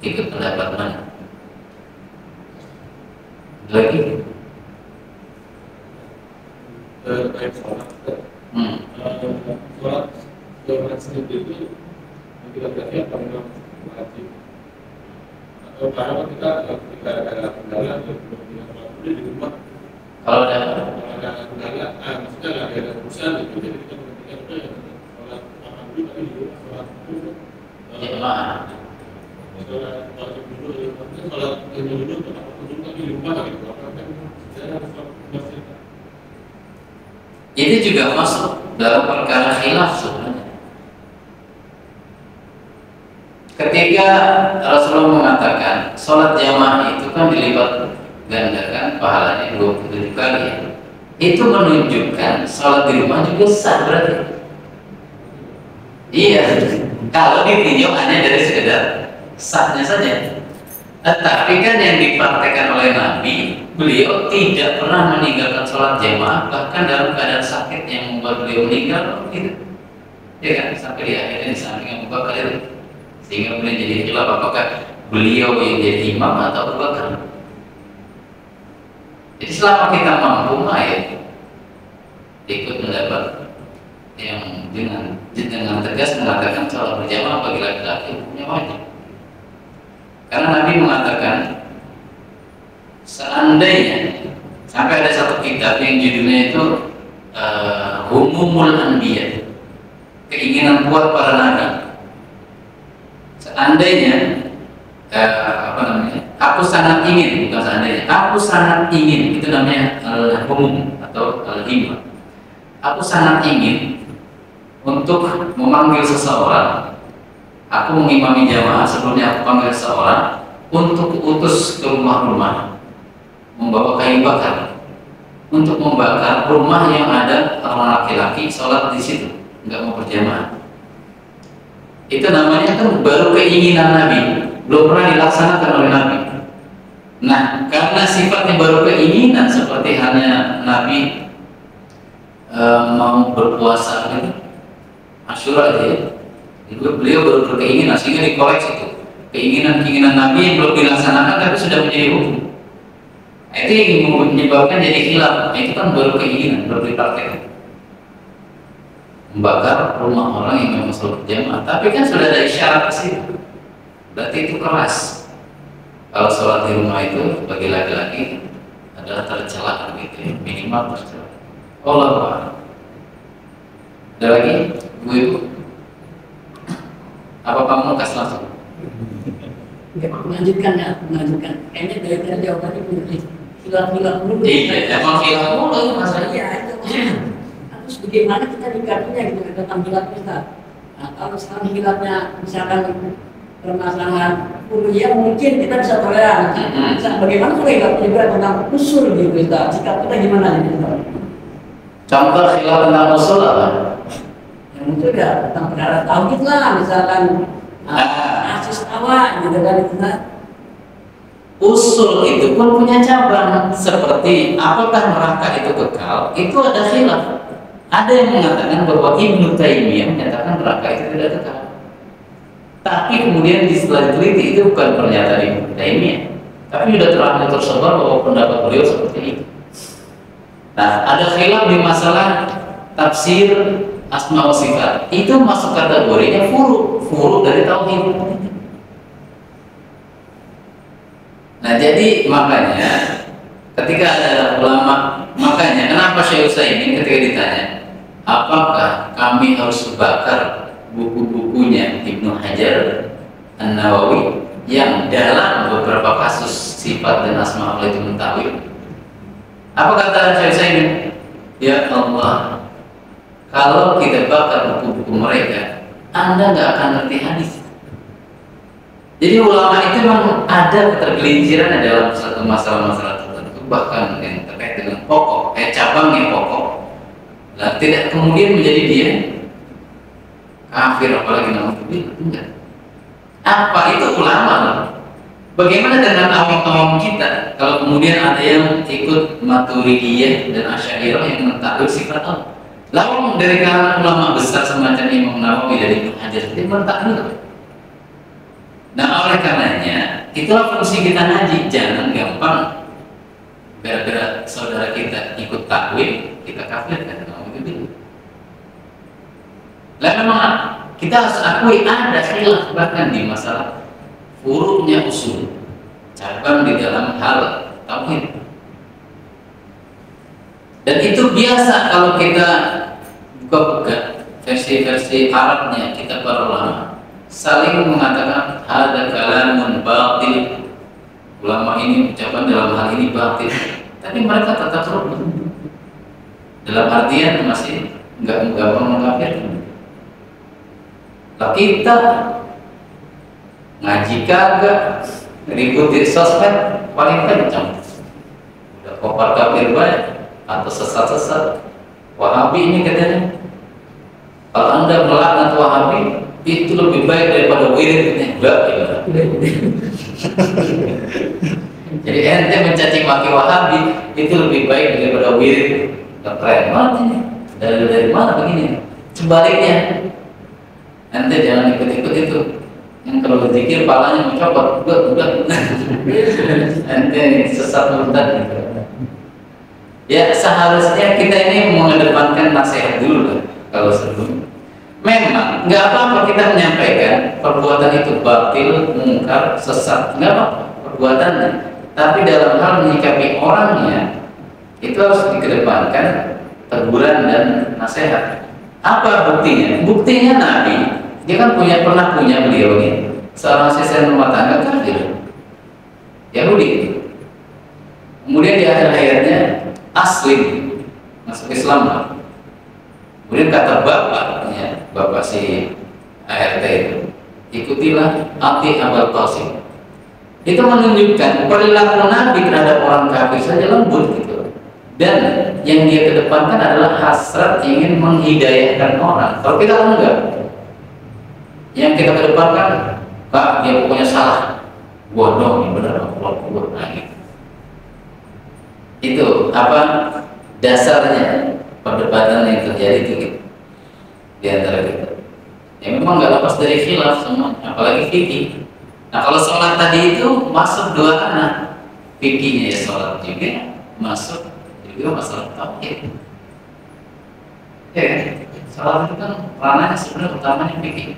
ikut pendapat mana. Lagi? Terkait sholat, sholat sendiri itu kita lihat kalau wajib atau kalau kita ketika ada kendala di rumah, Kalau ada kendala, maksudnya nggak ada urusan itu jadi kita ketika sholat makan dulu tapi di rumah sholat dulu sholat wajib dulu, maksudnya sholat dulu tapi di rumah gitu, itu juga masuk dalam perkara khilaf sebenarnya. Ketika Rasulullah mengatakan sholat jamaah itu kan dilipat gandakan pahalanya 27 kali ya. Itu menunjukkan sholat di rumah juga sah berarti. Iya, kalau ditinjau hanya dari sekedar sahnya saja. Tetapi kan yang dipraktekkan oleh Nabi, beliau tidak pernah meninggalkan sholat jamaah bahkan dalam keadaan sakit yang membuat beliau meninggal gitu. ya kan, sampai di akhirnya di samping Abu Bakar itu, sehingga kemudian jadi khilaf apakah beliau yang jadi imam atau Abu Bakar. Jadi selama kita mampu ya ikut mendapat yang dengan tegas mengatakan sholat berjamaah bagi laki-laki hukumnya wajib. Karena Nabi mengatakan seandainya sampai ada satu kitab yang judulnya itu Humumul Anbiya, keinginan kuat para nabi. Seandainya aku sangat ingin, bukan seandainya, aku sangat ingin, itu namanya al-humum atau al-himmah. Aku sangat ingin untuk memanggil seseorang, aku mengimami jamaah, sebelumnya aku panggil seseorang untuk utus ke rumah-rumah, membawa kayu bakar untuk membakar rumah yang ada orang laki-laki sholat di situ, nggak mau berjamaah. Itu namanya kan baru keinginan Nabi, belum pernah dilaksanakan oleh Nabi. Nah, karena sifatnya baru keinginan, seperti hanya Nabi mau berpuasa gitu, Asyura aja ya. Beliau baru berkeinginan sehingga dikoreksi itu. Keinginan Nabi yang belum dilaksanakan tapi sudah menjadi hukum. Itu yang menyebabkan jadi khilaf. Itu kan baru keinginan, baru dipraktekkan. Membakar rumah orang yang memang sholat berjamaah, tapi kan sudah ada isyarat ke situ. Berarti itu keras. Kalau sholat di rumah itu bagi laki-laki adalah tercela gitu ya, minimal tercela. Allah Ta'ala. Ada lagi, Ibu? Apa kamu kasih langsung? Melanjutkan ya, melanjutkan. Kayaknya dari tadi jawabannya hilang dulu. Iya, emang hilang dulu masalahnya. Iya, itu. Terus bagaimana kita dikatakannya gitu tentang hilang kita? Nah, kalau sekarang hilangnya misalkan permasalahan kuliah mungkin kita bisa toleran. Bagaimana kalau hilangnya juga tentang usul gitu kita? Sikap kita gimana gitu? Contoh khilaf tentang usul apa? Yang itu ya tentang perkara tauhid lah, misalkan asis tawa gitu kan itu kan. Usul itu pun punya cabang, seperti apakah neraka itu kekal? Itu ada khilaf. Ada yang mengatakan bahwa Ibnu Taimiyah menyatakan neraka itu tidak kekal. Tapi kemudian setelah diteliti itu bukan pernyataan Ibnu Taimiyah, tapi sudah terang tersebar bahwa pendapat beliau seperti itu. Nah, ada khilaf di masalah tafsir asma wa sifat. Itu masuk kategorinya furu dari tauhid. Nah, jadi makanya ketika ada ulama, makanya kenapa Syekh Utsaimin ketika ditanya, apakah kami harus bakar buku-bukunya Ibnu Hajar An-Nawawi yang dalam beberapa kasus sifat dan asma Allah itu mentawil? Apa kata Syekh Utsaimin? Ya Allah, kalau kita bakar buku-buku mereka, Anda nggak akan ngerti hadis. Jadi ulama itu memang ada ketergelinciran dalam satu masalah-masalah tertentu, bahkan yang terkait dengan pokok, cabang yang pokok. Nah, tidak kemudian menjadi dia kafir, apalagi naudzubillah, enggak. Apa itu ulama? Bagaimana dengan awam-awam kita? Kalau kemudian ada yang ikut Maturidiyah dan Asy'ariyah yang mentakwil sifat Allah. Lalu dari kalangan ulama besar semacam Imam Nawawi dan Ibnu Hajar itu mentakwil. Nah, oleh karenanya itulah fungsi kita ngaji. Jangan gampang gara-gara saudara kita ikut takwil kita kafirkan. Lah memang kita harus akui ada khilaf bahkan di masalah furu'nya usul, cabang di dalam hal tauhid. Dan itu biasa kalau kita buka-buka versi-versi Arabnya kita para ulama saling mengatakan ada kalamun batil, ulama ini ucapan dalam hal ini batil, tapi mereka tetap terus dalam artian masih nggak mengkafirkan. Lah kita ngaji kagak, ribut di sosmed paling kencang, udah kopar kafir banyak atau sesat-sesat. Wahabi ini katanya, kalau Anda melaknat Wahabi itu lebih baik daripada wirid. Enggak, jadi ente mencaci maki Wahabi itu lebih baik daripada wirid. Keren banget ini. Dari mana begini? Sebaliknya, Ente jangan ikut-ikut itu. Yang kalau berzikir palanya mencopot, udah. Ente sesat murtad gitu. Ya seharusnya kita ini mengedepankan nasihat dulu lah kalau sebelum. Memang nggak apa-apa kita menyampaikan perbuatan itu batil, mungkar, sesat, nggak apa-apa perbuatannya. Tapi dalam hal menyikapi orangnya itu harus dikedepankan teguran dan nasihat. Apa buktinya? Buktinya Nabi, dia kan pernah punya beliau ini seorang asisten rumah tangga kafir Yahudi. Kemudian di akhir hayatnya aslim, masuk Islam. Kemudian kata bapaknya, bapak si ART itu, ikutilah Ati Abul Qasim. Itu menunjukkan perilaku Nabi terhadap orang kafir saja lembut gitu. Dan yang dia kedepankan adalah hasrat ingin menghidayahkan orang. Kalau kita enggak, yang kita kedepankan, Pak, dia pokoknya salah, bodoh, ini benar, Allah, gitu. Itu apa dasarnya perdebatan yang terjadi itu gitu, di antara kita. Ya memang nggak lepas dari khilaf semua, apalagi fikih. Nah kalau sholat tadi itu masuk dua anak, fikihnya ya sholat juga masuk juga masalah tauhid. Ya, sholat itu kan ranahnya sebenarnya utamanya fikih.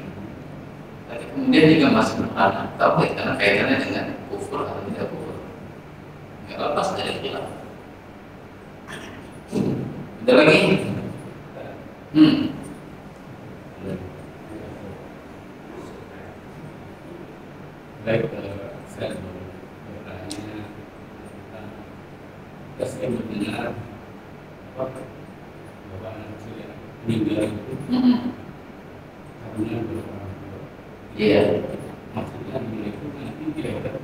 Tapi kemudian juga masuk ranah tauhid karena kaitannya dengan kufur atau tidak kufur. Nggak lepas dari khilaf. Ada lagi? Baik, saya mau bertanya tentang saya mendengar bahwa anak saya meninggal itu karena berorang tua. Iya. Maksudnya dia itu nanti dia akan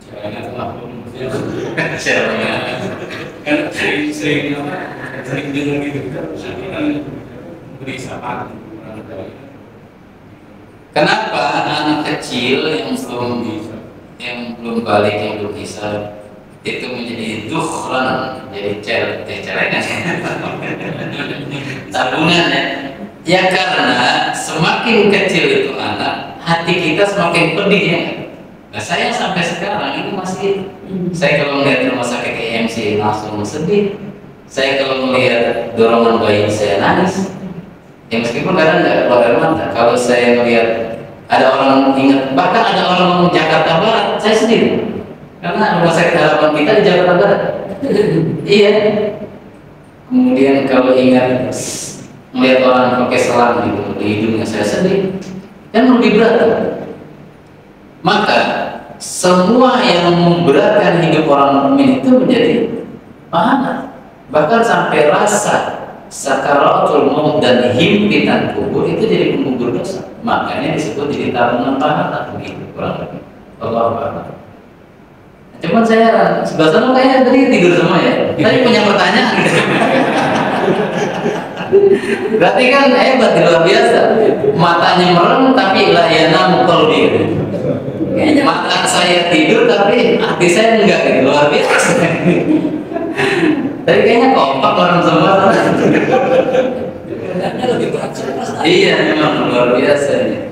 caranya apa maksudnya kan sering dengar gitu kan beri sapaan orang tua. Kenapa anak kecil yang belum balik, yang belum bisa itu menjadi dukhran, jadi celengan, tabungan ya? Ya karena semakin kecil itu anak, hati kita semakin pedih ya. Nah saya sampai sekarang itu masih, saya kalau melihat rumah sakit EMC langsung sedih. Saya kalau melihat dorongan bayi saya nangis. Ya meskipun kadang nggak keluar dari mata. Kalau saya melihat ada orang ingat, bahkan ada orang Jakarta Barat, saya sendiri. Karena rumah sakit harapan kita di Jakarta Barat. Iya. Kemudian kalau ingat melihat orang pakai selang gitu di hidungnya, saya sedih. Kan lebih berat. Maka semua yang memberatkan hidup orang mukmin itu menjadi pahala. Bahkan sampai rasa sakaratul maut dan himpitan kubur itu jadi penggugur dosa. Makanya disebut jadi tabungan pahala begitu kurang lebih. Allah Akbar. Cuman saya sebelah sana kayaknya tadi tidur semua ya. Tadi punya pertanyaan. Berarti kan hebat, luar biasa. Matanya merem tapi layana qalbi. Kayaknya mata saya tidur tapi hati saya enggak gitu, luar biasa. Tadi kayaknya kompak orang semua. Iya memang luar biasa ya.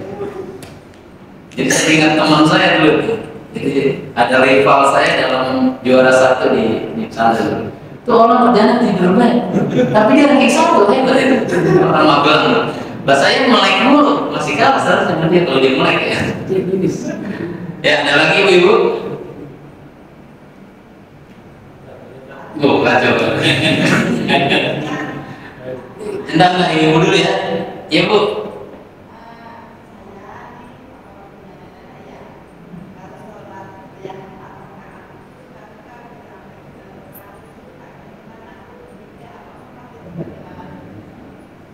Jadi saya ingat teman saya dulu. Jadi ada rival saya dalam juara satu di sana dulu. Itu orang kerjanya tidur baik, tapi dia ranking satu hebat itu. Orang magang. Bah saya melek mulu, masih kalah seharusnya dia kalau dia melek ya. Ya ada lagi ibu. Oh kacau. Enggak ibu dulu ya. Ya bu.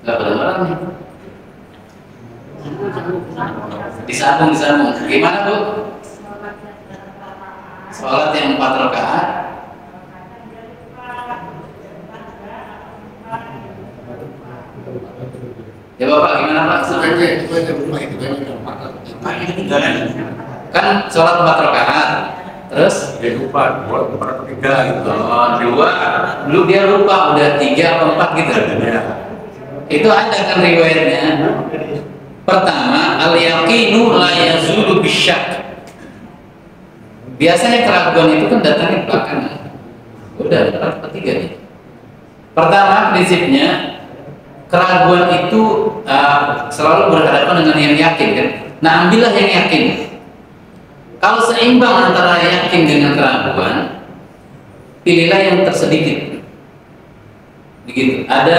Gak kedengeran nih. Disambung. Gimana bu? Sholat yang 4 rakaat. Ya bapak gimana pak? Kan sholat 4 rakaat. Terus? Dia lupa, 2 atau 3 gitu. Oh 2. Dulu dia lupa udah 3 atau 4 gitu. Itu ada kan riwayatnya. Pertama, al-yaqinu la yazulu bisyak. Biasanya keraguan itu kan datangnya belakangan. Udah, ketiga nih. Pertama, prinsipnya keraguan itu selalu berhadapan dengan yang yakin kan. Nah, ambillah yang yakin. Kalau seimbang antara yakin dengan keraguan, pilihlah yang tersedikit. Begitu. Ada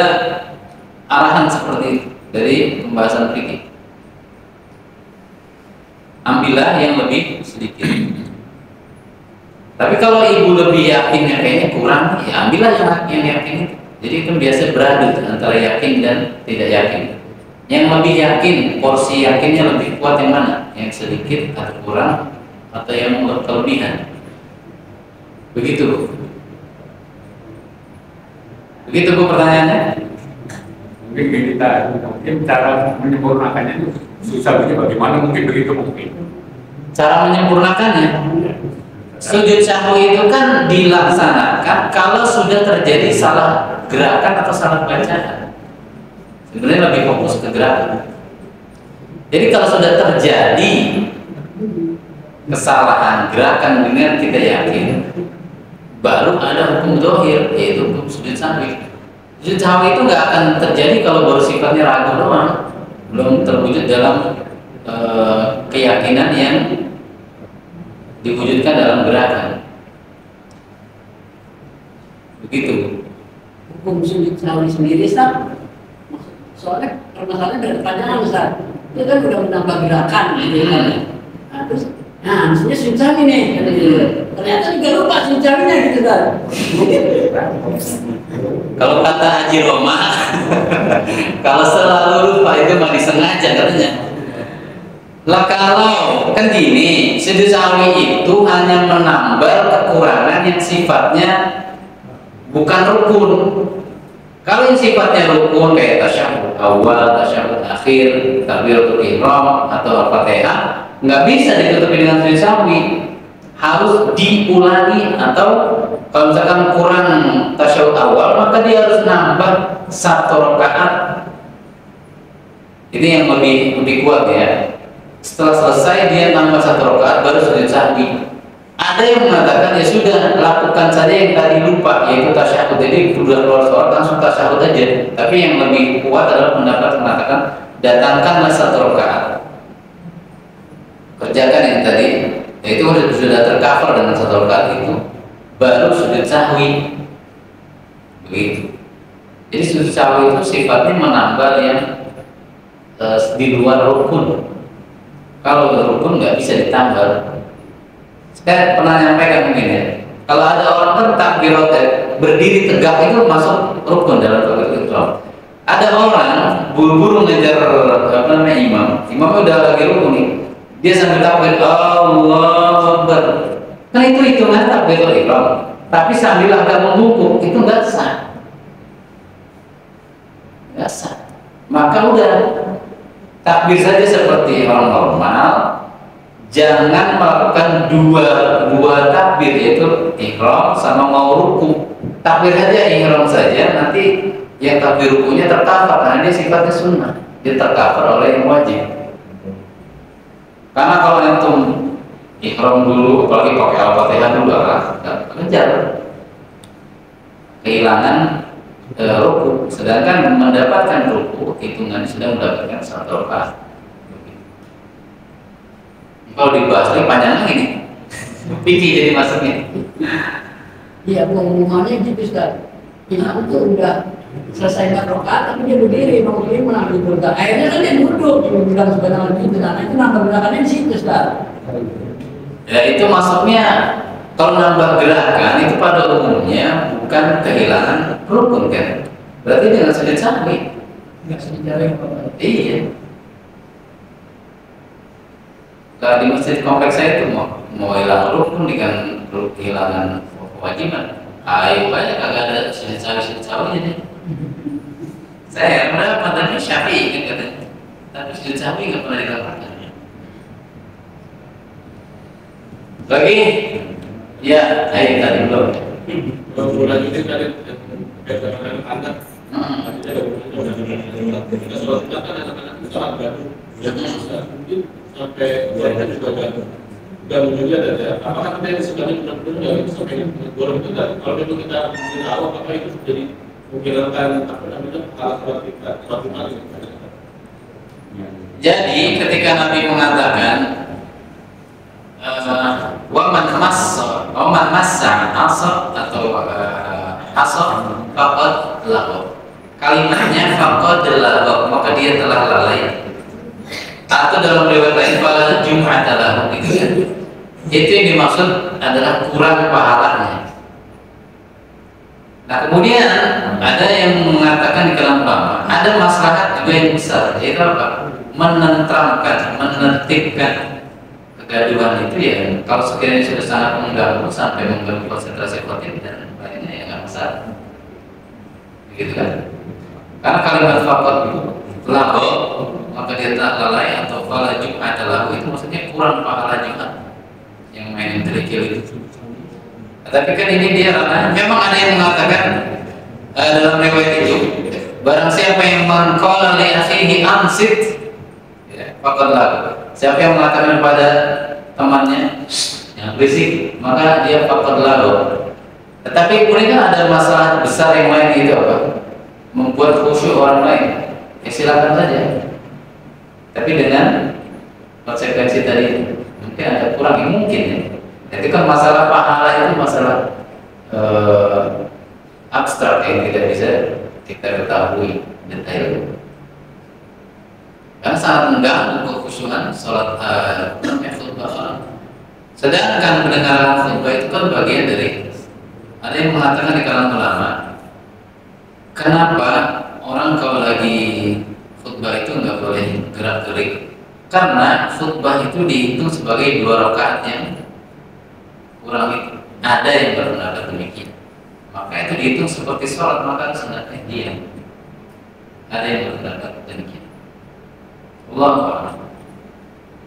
arahan seperti itu dari pembahasan fikih. Ambillah yang lebih sedikit. Tapi kalau ibu lebih yakinnya kayaknya kurang, ya ambillah yang yakin itu. Jadi itu biasa beradu antara yakin dan tidak yakin. Yang lebih yakin, porsi yakinnya lebih kuat yang mana? Yang sedikit atau kurang, atau yang kelebihan? Begitu. Begitu Bu pertanyaannya? Mungkin kita mungkin cara menyempurnakannya itu susah bagaimana mungkin begitu mungkin. Cara menyempurnakannya, sujud sahwi itu kan dilaksanakan kalau sudah terjadi salah gerakan atau salah bacaan. Sebenarnya lebih fokus ke gerakan. Jadi kalau sudah terjadi kesalahan gerakan dengan kita yakin, baru ada hukum zahir, yaitu hukum sujud sahwi. Sujud sahwi itu nggak akan terjadi kalau baru sifatnya ragu doang, belum terwujud dalam keyakinan yang diwujudkan dalam gerakan. Begitu. Hukum sujud sahwi sendiri Ustaz, soalnya permasalahannya dari pertanyaan Ustaz, itu kan udah menambah gerakan gitu kan. Nah, terus, maksudnya sujud sahwi nih, ternyata juga lupa sujud sahwinya gitu Ustaz. Kalau kata Haji Roma, kalau selalu lupa itu mah disengaja katanya. Lah kalau kan gini, sujud sahwi itu hanya menambah kekurangan yang sifatnya bukan rukun. Kalau yang sifatnya rukun kayak tasyahud awal, tasyahud akhir, takbiratul ihram atau al-fatihah, nggak bisa ditutupi dengan sujud sahwi. Harus diulangi, atau kalau misalkan kurang tasyahud awal maka dia harus nambah 1 rakaat. Ini yang lebih kuat ya. Setelah selesai dia nambah 1 rakaat baru sujud sahwi. Ada yang mengatakan ya sudah, lakukan saja yang tadi lupa, yaitu tasyahud. Jadi sudah keluar sholat langsung tasyahud aja. Tapi yang lebih kuat adalah pendapat mengatakan datangkanlah 1 rakaat. Kerjakan yang tadi, itu sudah tercover dengan 1 rakaat itu, baru sujud sahwi. Begitu. Jadi sujud sahwi itu sifatnya menambah yang di luar rukun. Kalau rukun nggak bisa ditambah. Saya pernah nyampaikan mungkin ya. Kalau ada orang kan takbirat berdiri tegak itu masuk rukun dalam takbiratul ihram. Ada orang buru-buru ngejar imam. Imamnya udah lagi rukun nih. Dia sambil takbir Allahu Akbar. Kan itu hitungan takbiratul ihram. Tapi sambil agak membungkuk itu nggak sah. Nggak sah. Maka udah takbir saja seperti orang normal. Jangan melakukan dua takbir, yaitu ihram sama mau ruku. Takbir aja ihram saja, nanti yang takbir rukunya tercover karena dia sifatnya sunnah. Dia tercover oleh yang wajib. Karena kalau antum ihram dulu, apalagi pakai al-fatihah dulu kejar, kehilangan ruku. Sedangkan mendapatkan ruku hitungannya sudah mendapatkan 1 rakaat. Kalau dibahas lagi panjang lagi nih, pikir jadi masuknya. Iya, pengumumannya gitu Ustaz. Imam itu udah selesai 4 rakaat, tapi dia berdiri mau terima gitu. Akhirnya kan dia duduk, dia bilang sebenarnya gitu. Nah itu nambah gerakannya di situ Ustaz. Ya itu masuknya kalau nambah gerakan itu pada umumnya bukan kehilangan rukun kan? Berarti dengan sujud sahwi. Nggak sejarah apa? Iya. Di masjid kompleks saya itu mau hilang rukun dengan kehilangan kewajiban. Ayo banyak kagak ada sujud sahwi ini. Saya pernah pandangan Syafi'i kan katanya, tapi sujud sahwi nggak pernah dilakukan. Lagi, ya, ayo tadi belum. Bulan ini tadi anak Kita sholat kita kan anak-anak itu sangat baru, mungkin sampai gorengnya juga udah menunjukkan ada. Apakah nanti yang sebenarnya benar-benar nggak itu sampai goreng itu nggak? Kalau memang kita tidak tahu apakah itu jadi menghilangkan apa namanya hal-hal kita, suatu hal yang Jadi ketika Nabi mengatakan waman massa asab atau asab faqad lahu, kalimatnya faqad lahu, maka dia telah lalai. Atau dalam riwayat lain fala jum'ata lahu, gitu kan. Itu yang dimaksud adalah kurang pahalanya. Nah kemudian ada yang mengatakan di kalangan ulama ada maslahat juga yang besar, yaitu apa? Menenteramkan, menertibkan kegaduhan itu ya. Kalau sekiranya sudah sangat mengganggu sampai mengganggu konsentrasi khotib dan lainnya ya nggak masalah, begitu kan? Karena kalimat faqad lahu, maka dia tak lalai, atau fala jum'ata lahu itu maksudnya kurang pahala Jumat yang main terikil itu. Tapi kan ini dia lalai. Memang ada yang mengatakan dalam riwayat itu, barang siapa yang mengqala li akhihi ansit faqad lahu, siapa yang mengatakan kepada temannya yang berisik, maka dia faqad lahu. Tetapi kemudian ada masalah besar yang lain, itu apa? Membuat khusyuk orang lain. Ya silakan saja. Tapi dengan konsekuensi tadi mungkin ada kurang yang mungkin ya. Itu kan masalah pahala itu masalah abstrak yang tidak bisa kita ketahui detail. Karena sangat mengganggu kekhusyuan sholat khutbah. Sedangkan pendengaran khutbah itu kan bagian dari, ada yang mengatakan di kalangan ulama, kenapa orang kalau lagi khutbah itu nggak boleh gerak-gerik? Karena khutbah itu dihitung sebagai 2 rakaat yang kurang itu. Ada yang berpendapat demikian. Maka itu dihitung seperti sholat, maka sunatnya diam. Ada yang berpendapat demikian. Allah.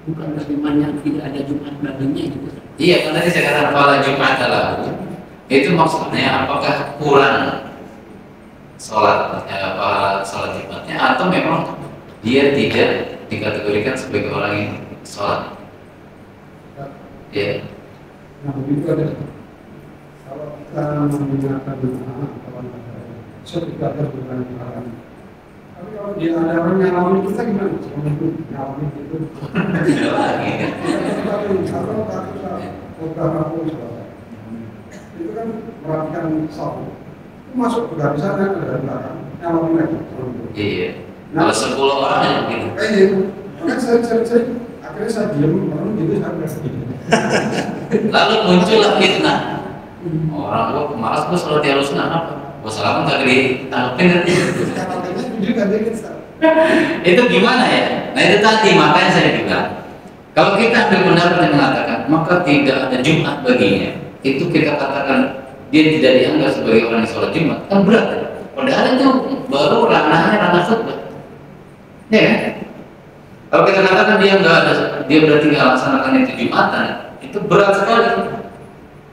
Bukan bagaimana yang tidak ada Jumat baginya gitu. Iya, kan tadi saya katakan fala Jumat lahu. Itu maksudnya apakah kurang sholat sholat Jumatnya, atau memang dia tidak dikategorikan sebagai orang yang sholat? Ya. Nah begitu ada. Kalau kita menggunakan atau seperti ada bukan haram. Tapi kalau dia ada orang yang ngalamin kita gimana? Untuk ngalamin itu. Itu kan merapikan sholat. Itu masuk ke dari sana ke dari belakang. Ngalamin lagi. Iya. Kalau 10 orang yang gitu. Iya. Makanya saya akhirnya saya diam, orang gitu saya nggak. Lalu muncullah fitnah. Orang gua pemalas, gua sholat di Ahlussunnah apa? Gua salaman nggak ditanggapin kan? Itu gimana ya? Nah itu tadi makanya saya bilang, kalau kita ambil pendapat yang mengatakan maka tidak ada Jumat baginya, itu kita katakan dia tidak dianggap sebagai orang yang sholat Jumat, kan berat. Padahal itu baru ranah khutbah. Ya kan? Kalau kita katakan dia nggak ada, dia berarti nggak laksanakan itu Jumatan, itu berat sekali.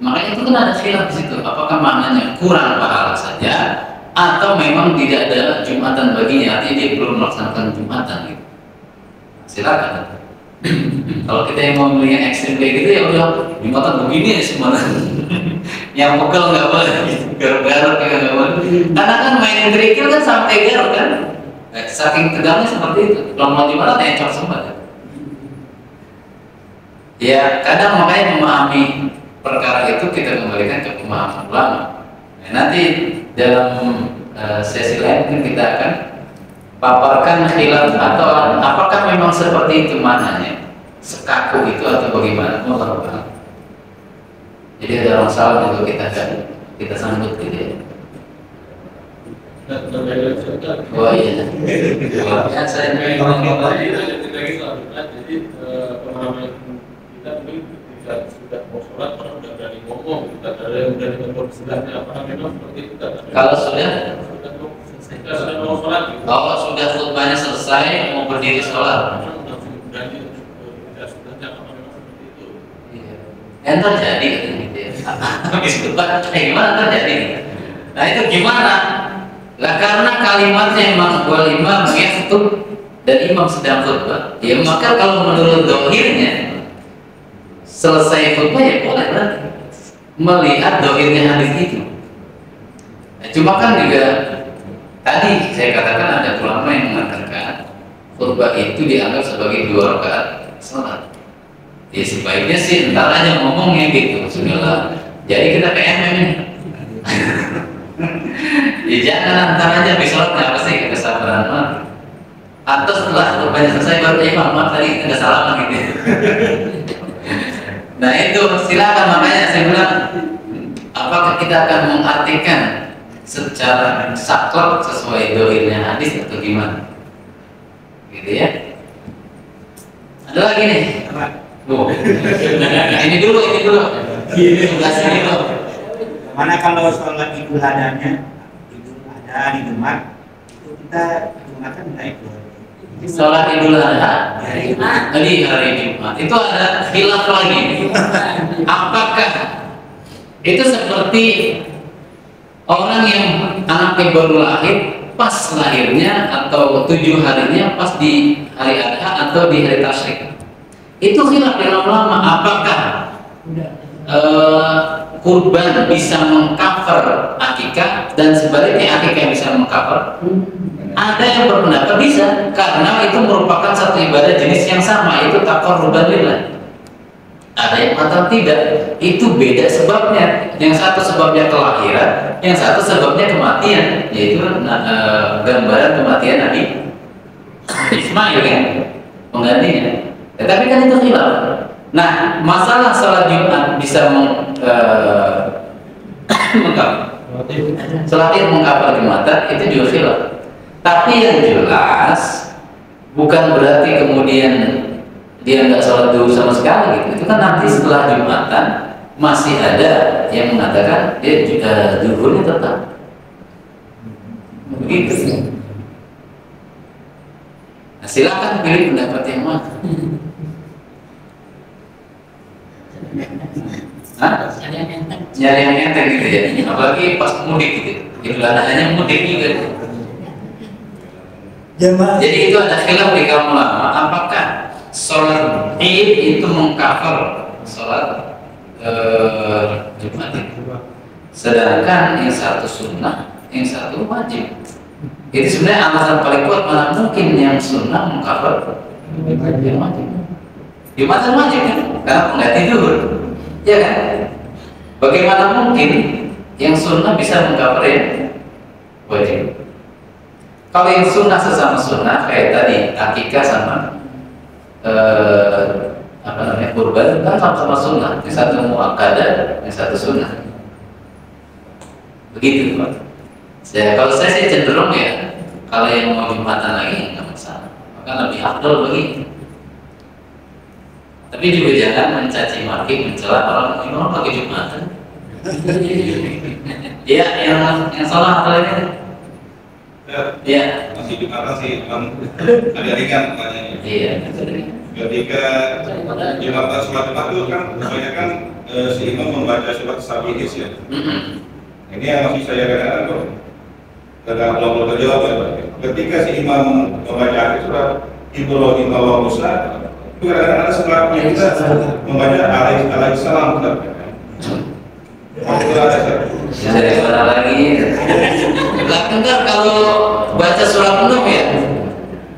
Makanya itu kan ada khilaf di situ. Apakah maknanya kurang pahala saja, atau memang tidak ada Jumatan baginya, artinya dia belum melaksanakan Jumatan gitu. Silakan. Kalau kita yang mau milih yang ekstrim kayak gitu ya udah Jumatan begini ya semua. Yang pegel nggak boleh, garuk-garuk ya nggak boleh. Karena kan main kerikil kan sampai garuk kan. Saking tegangnya seperti itu. Kalau mau Jumatan ya encok semua. Ya kadang makanya memahami perkara itu kita kembalikan ke pemahaman ulama. Nah, nanti dalam sesi lain mungkin kita akan paparkan khilaf atau apakah memang seperti itu maknanya, sekaku itu atau bagaimana. Jadi ada orang salah juga kita sambut gitu ya. Oh iya. Ya saya jadi pemahaman kita mungkin ketika sudah mau sholat orang sudah berani ngomong, kita ada yang berani ngomong sebelahnya, apakah memang seperti itu? Kalau sudah mau sholat, kalau sudah khutbahnya selesai mau berdiri sholat, berani sebelahnya, apakah memang seperti itu? yang terjadi gitu ya. Habis khutbah gimana terjadi? Nah itu gimana? Lah karena kalimatnya imam wal imam yakhutub dan imam sedang khutbah, ya maka kalau menurut dohirnya selesai khutbah ya boleh berarti melihat dohirnya hadis itu. Nah, cuma kan juga tadi saya katakan ada ulama yang mengatakan khutbah itu dianggap sebagai 2 rakaat salat. Ya sebaiknya sih ntar aja ngomongnya gitu segala. Jadi kita PMM ini. Ya jangan ntar aja besoknya apa sih kesabaran mah. Atau setelah khutbahnya selesai baru maaf tadi nggak salaman gitu. Nah itu silakan, makanya saya bilang apakah kita akan mengartikan secara saklek sesuai dohirnya hadis atau gimana? Gitu ya. Ada lagi nih. Oh. ini dulu. Sebelah sini dulu. Mana kalau sholat Idul Adhanya, Idul Adha di Jumat, itu kita Jumatan nggak ikut. Sholat Idul Adha hari Jumat itu ada khilaf lagi. Apakah itu seperti orang yang anaknya baru lahir pas lahirnya atau 7 harinya pas di hari Adha atau di hari Tasyrik? Itu khilaf yang lama. Apakah kurban bisa mengcover akikah dan sebaliknya akikah bisa mengcover? Ada yang berpendapat bisa, karena itu merupakan satu ibadah jenis yang sama, itu taqarruban lillah. Ada yang mengatakan tidak, itu beda sebabnya. Yang satu sebabnya kelahiran, yang satu sebabnya kematian, yaitu gambaran kematian Nabi Ismail kan, penggantinya. Tetapi kan itu khilaf. Nah, masalah sholat Jumat bisa sholat Id mengcover Jumatan itu juga khilaf. Tapi yang jelas bukan berarti kemudian dia nggak sholat dulu sama sekali gitu. Itu kan nanti setelah Jumatan masih ada yang mengatakan dia juga zuhurnya tetap begitu. Nah, silakan pilih pendapat yang mana. Nyari yang enteng gitu ya. Apalagi pas mudik gitu. Itu hanya mudik juga. Jadi itu ada khilaf di kaum ulama, apakah sholat Id itu mengcover sholat Jumat itu? Sedangkan yang satu sunnah, yang satu wajib. Itu sebenarnya alasan paling kuat, mana mungkin yang sunnah mengcover yang wajib. Jumatan wajib kan? Karena pengganti zuhur, ya kan? Bagaimana mungkin yang sunnah bisa mengcover yang wajib? Kalau yang sunnah sesama sunnah kayak tadi akikah sama kurban kan sama-sama sunnah. Yang satu muakkadah, yang satu sunnah. Begitu Pak. Kalau saya sih cenderung ya kalau yang mau Jumatan lagi nggak masalah. Maka lebih afdal begitu. Tapi juga jangan mencaci maki, mencela orang ini orang pakai Jumatan. Iya, yang salah apa ini? Ya, masih Jumatan sih, ada ringan makanya. Iya. Ketika Jumatan sholat Jumat itu kan kebanyakan si imam membaca surat Sabihis ya. Ini yang masih saya katakan kok. Kadang belum terjawab ya. Ketika si imam membaca surat Ibrahim wa Musa, itu kadang-kadang ada sebabnya kita membaca alaihi salam. Dari mana lagi? Enggak kalau baca surat Nuh ya.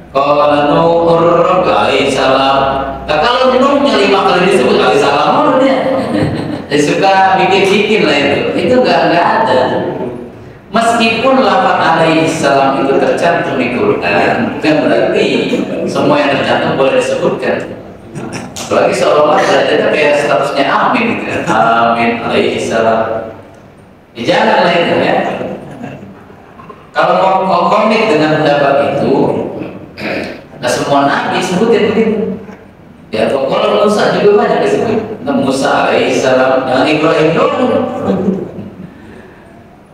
Kalau Nuh alaihi salam. Nah, kalau Nuhnya 5 kali disebut alaihi salam dia. Dia suka bikin-bikin lah itu. Itu enggak ada. Meskipun lafaz alaihi salam itu tercantum di Quran, bukan berarti semua yang tercantum boleh disebutkan. Apalagi seolah-olah derajatnya kayak statusnya amin gitu ya. Amin alaihi salam. Ya, janganlah itu ya. Kalau mau komit dengan pendapat itu, nah semua nabi sebutin begitu. Ya, kalau Musa juga banyak disebut. Musa alaihi salam, dan Ibrahim dulu.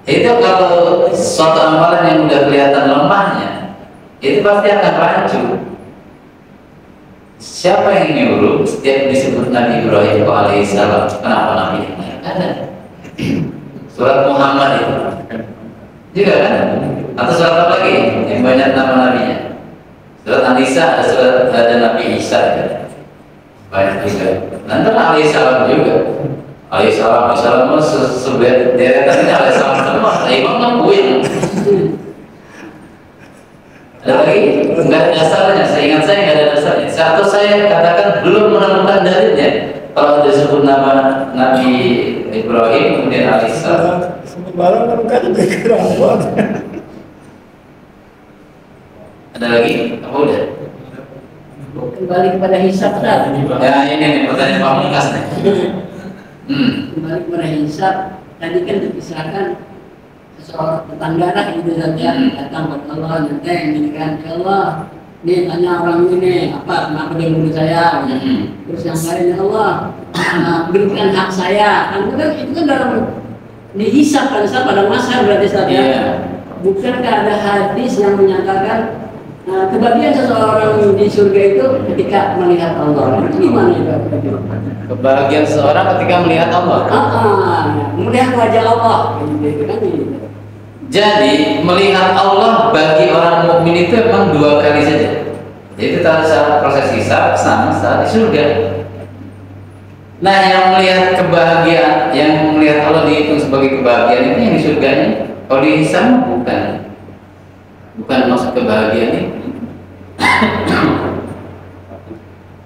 Itu kalau suatu amalan yang udah kelihatan lemahnya, itu pasti akan rancu. Siapa yang nyuruh setiap disebut Nabi Ibrahim alaihissalam? Kenapa Nabi yang lain ada? Surat Muhammad itu juga kan? Atau surat apa lagi yang banyak nama nabinya? Surat An-Nisa, ada Nabi Isa ya. Banyak juga. Nanti alaihissalam juga. Alaihissalam sebenarnya deretannya alaihissalam semua. Imam nungguin. Ada lagi? Enggak ada dasarnya. Seingat saya enggak ada dasarnya. Atau saya katakan belum menemukan dalilnya. Kalau disebut nama Nabi Ibrahim kemudian alaihissalam. Sembarang kan kan kerabat. Ada lagi? Apa udah? Kembali kepada hisab tadi. Ya ini nih pertanyaan pamungkas nih. Kembali kepada hisab, tadi kan dikisahkan seseorang tetangga gitu saja datang kepada Allah nenteng ini kan, ya Allah, nih tanya orang ini apa kenapa dia bunuh saya? Terus yang lain, ya Allah, berikan hak saya. Kan itu kan dalam dihisab pada masa berarti saja. Iya. Bukankah ada hadis yang menyatakan kebahagiaan seseorang di surga itu ketika melihat Allah? Itu gimana itu? Kebahagiaan seseorang ketika melihat Allah. Melihat wajah Allah. Gitu kan? Jadi melihat Allah bagi orang mukmin itu memang 2 kali saja. Jadi saat proses hisab sama saat di surga. Nah yang melihat kebahagiaan, yang melihat Allah dihitung sebagai kebahagiaan itu yang di surganya. Kalau di hisab bukan maksud kebahagiaan itu.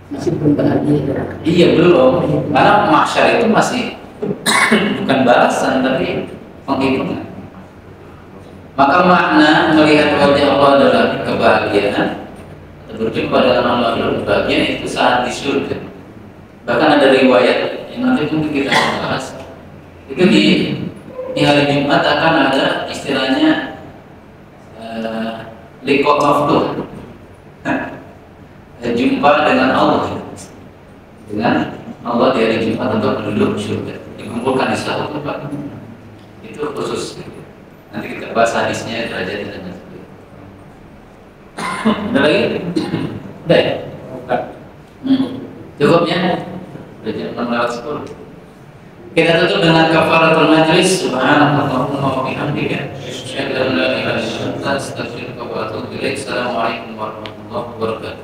Masih belum bahagia. Iya belum, karena mahsyar itu masih bukan balasan tapi penghitungan. Maka makna melihat wajah Allah adalah kebahagiaan, berjumpa dengan Allah adalah kebahagiaan itu saat di surga. Bahkan ada riwayat yang nanti mungkin kita bahas. Itu di hari Jumat akan ada istilahnya liqa maftuh. Jumpa dengan Allah di hari Jumat untuk penduduk surga dikumpulkan di suatu tempat. Itu khusus. Nanti kita bahas hadisnya derajat dan sebagainya. Ada lagi? Udah ya? Cukupnya? Udah jam 6:10. Kita tutup dengan kafaratul majlis. Subhanallahumma wa bihamdika asyhadu an la ilaha illa anta astaghfiruka wa atubu ilaik. Assalamualaikum warahmatullahi wabarakatuh.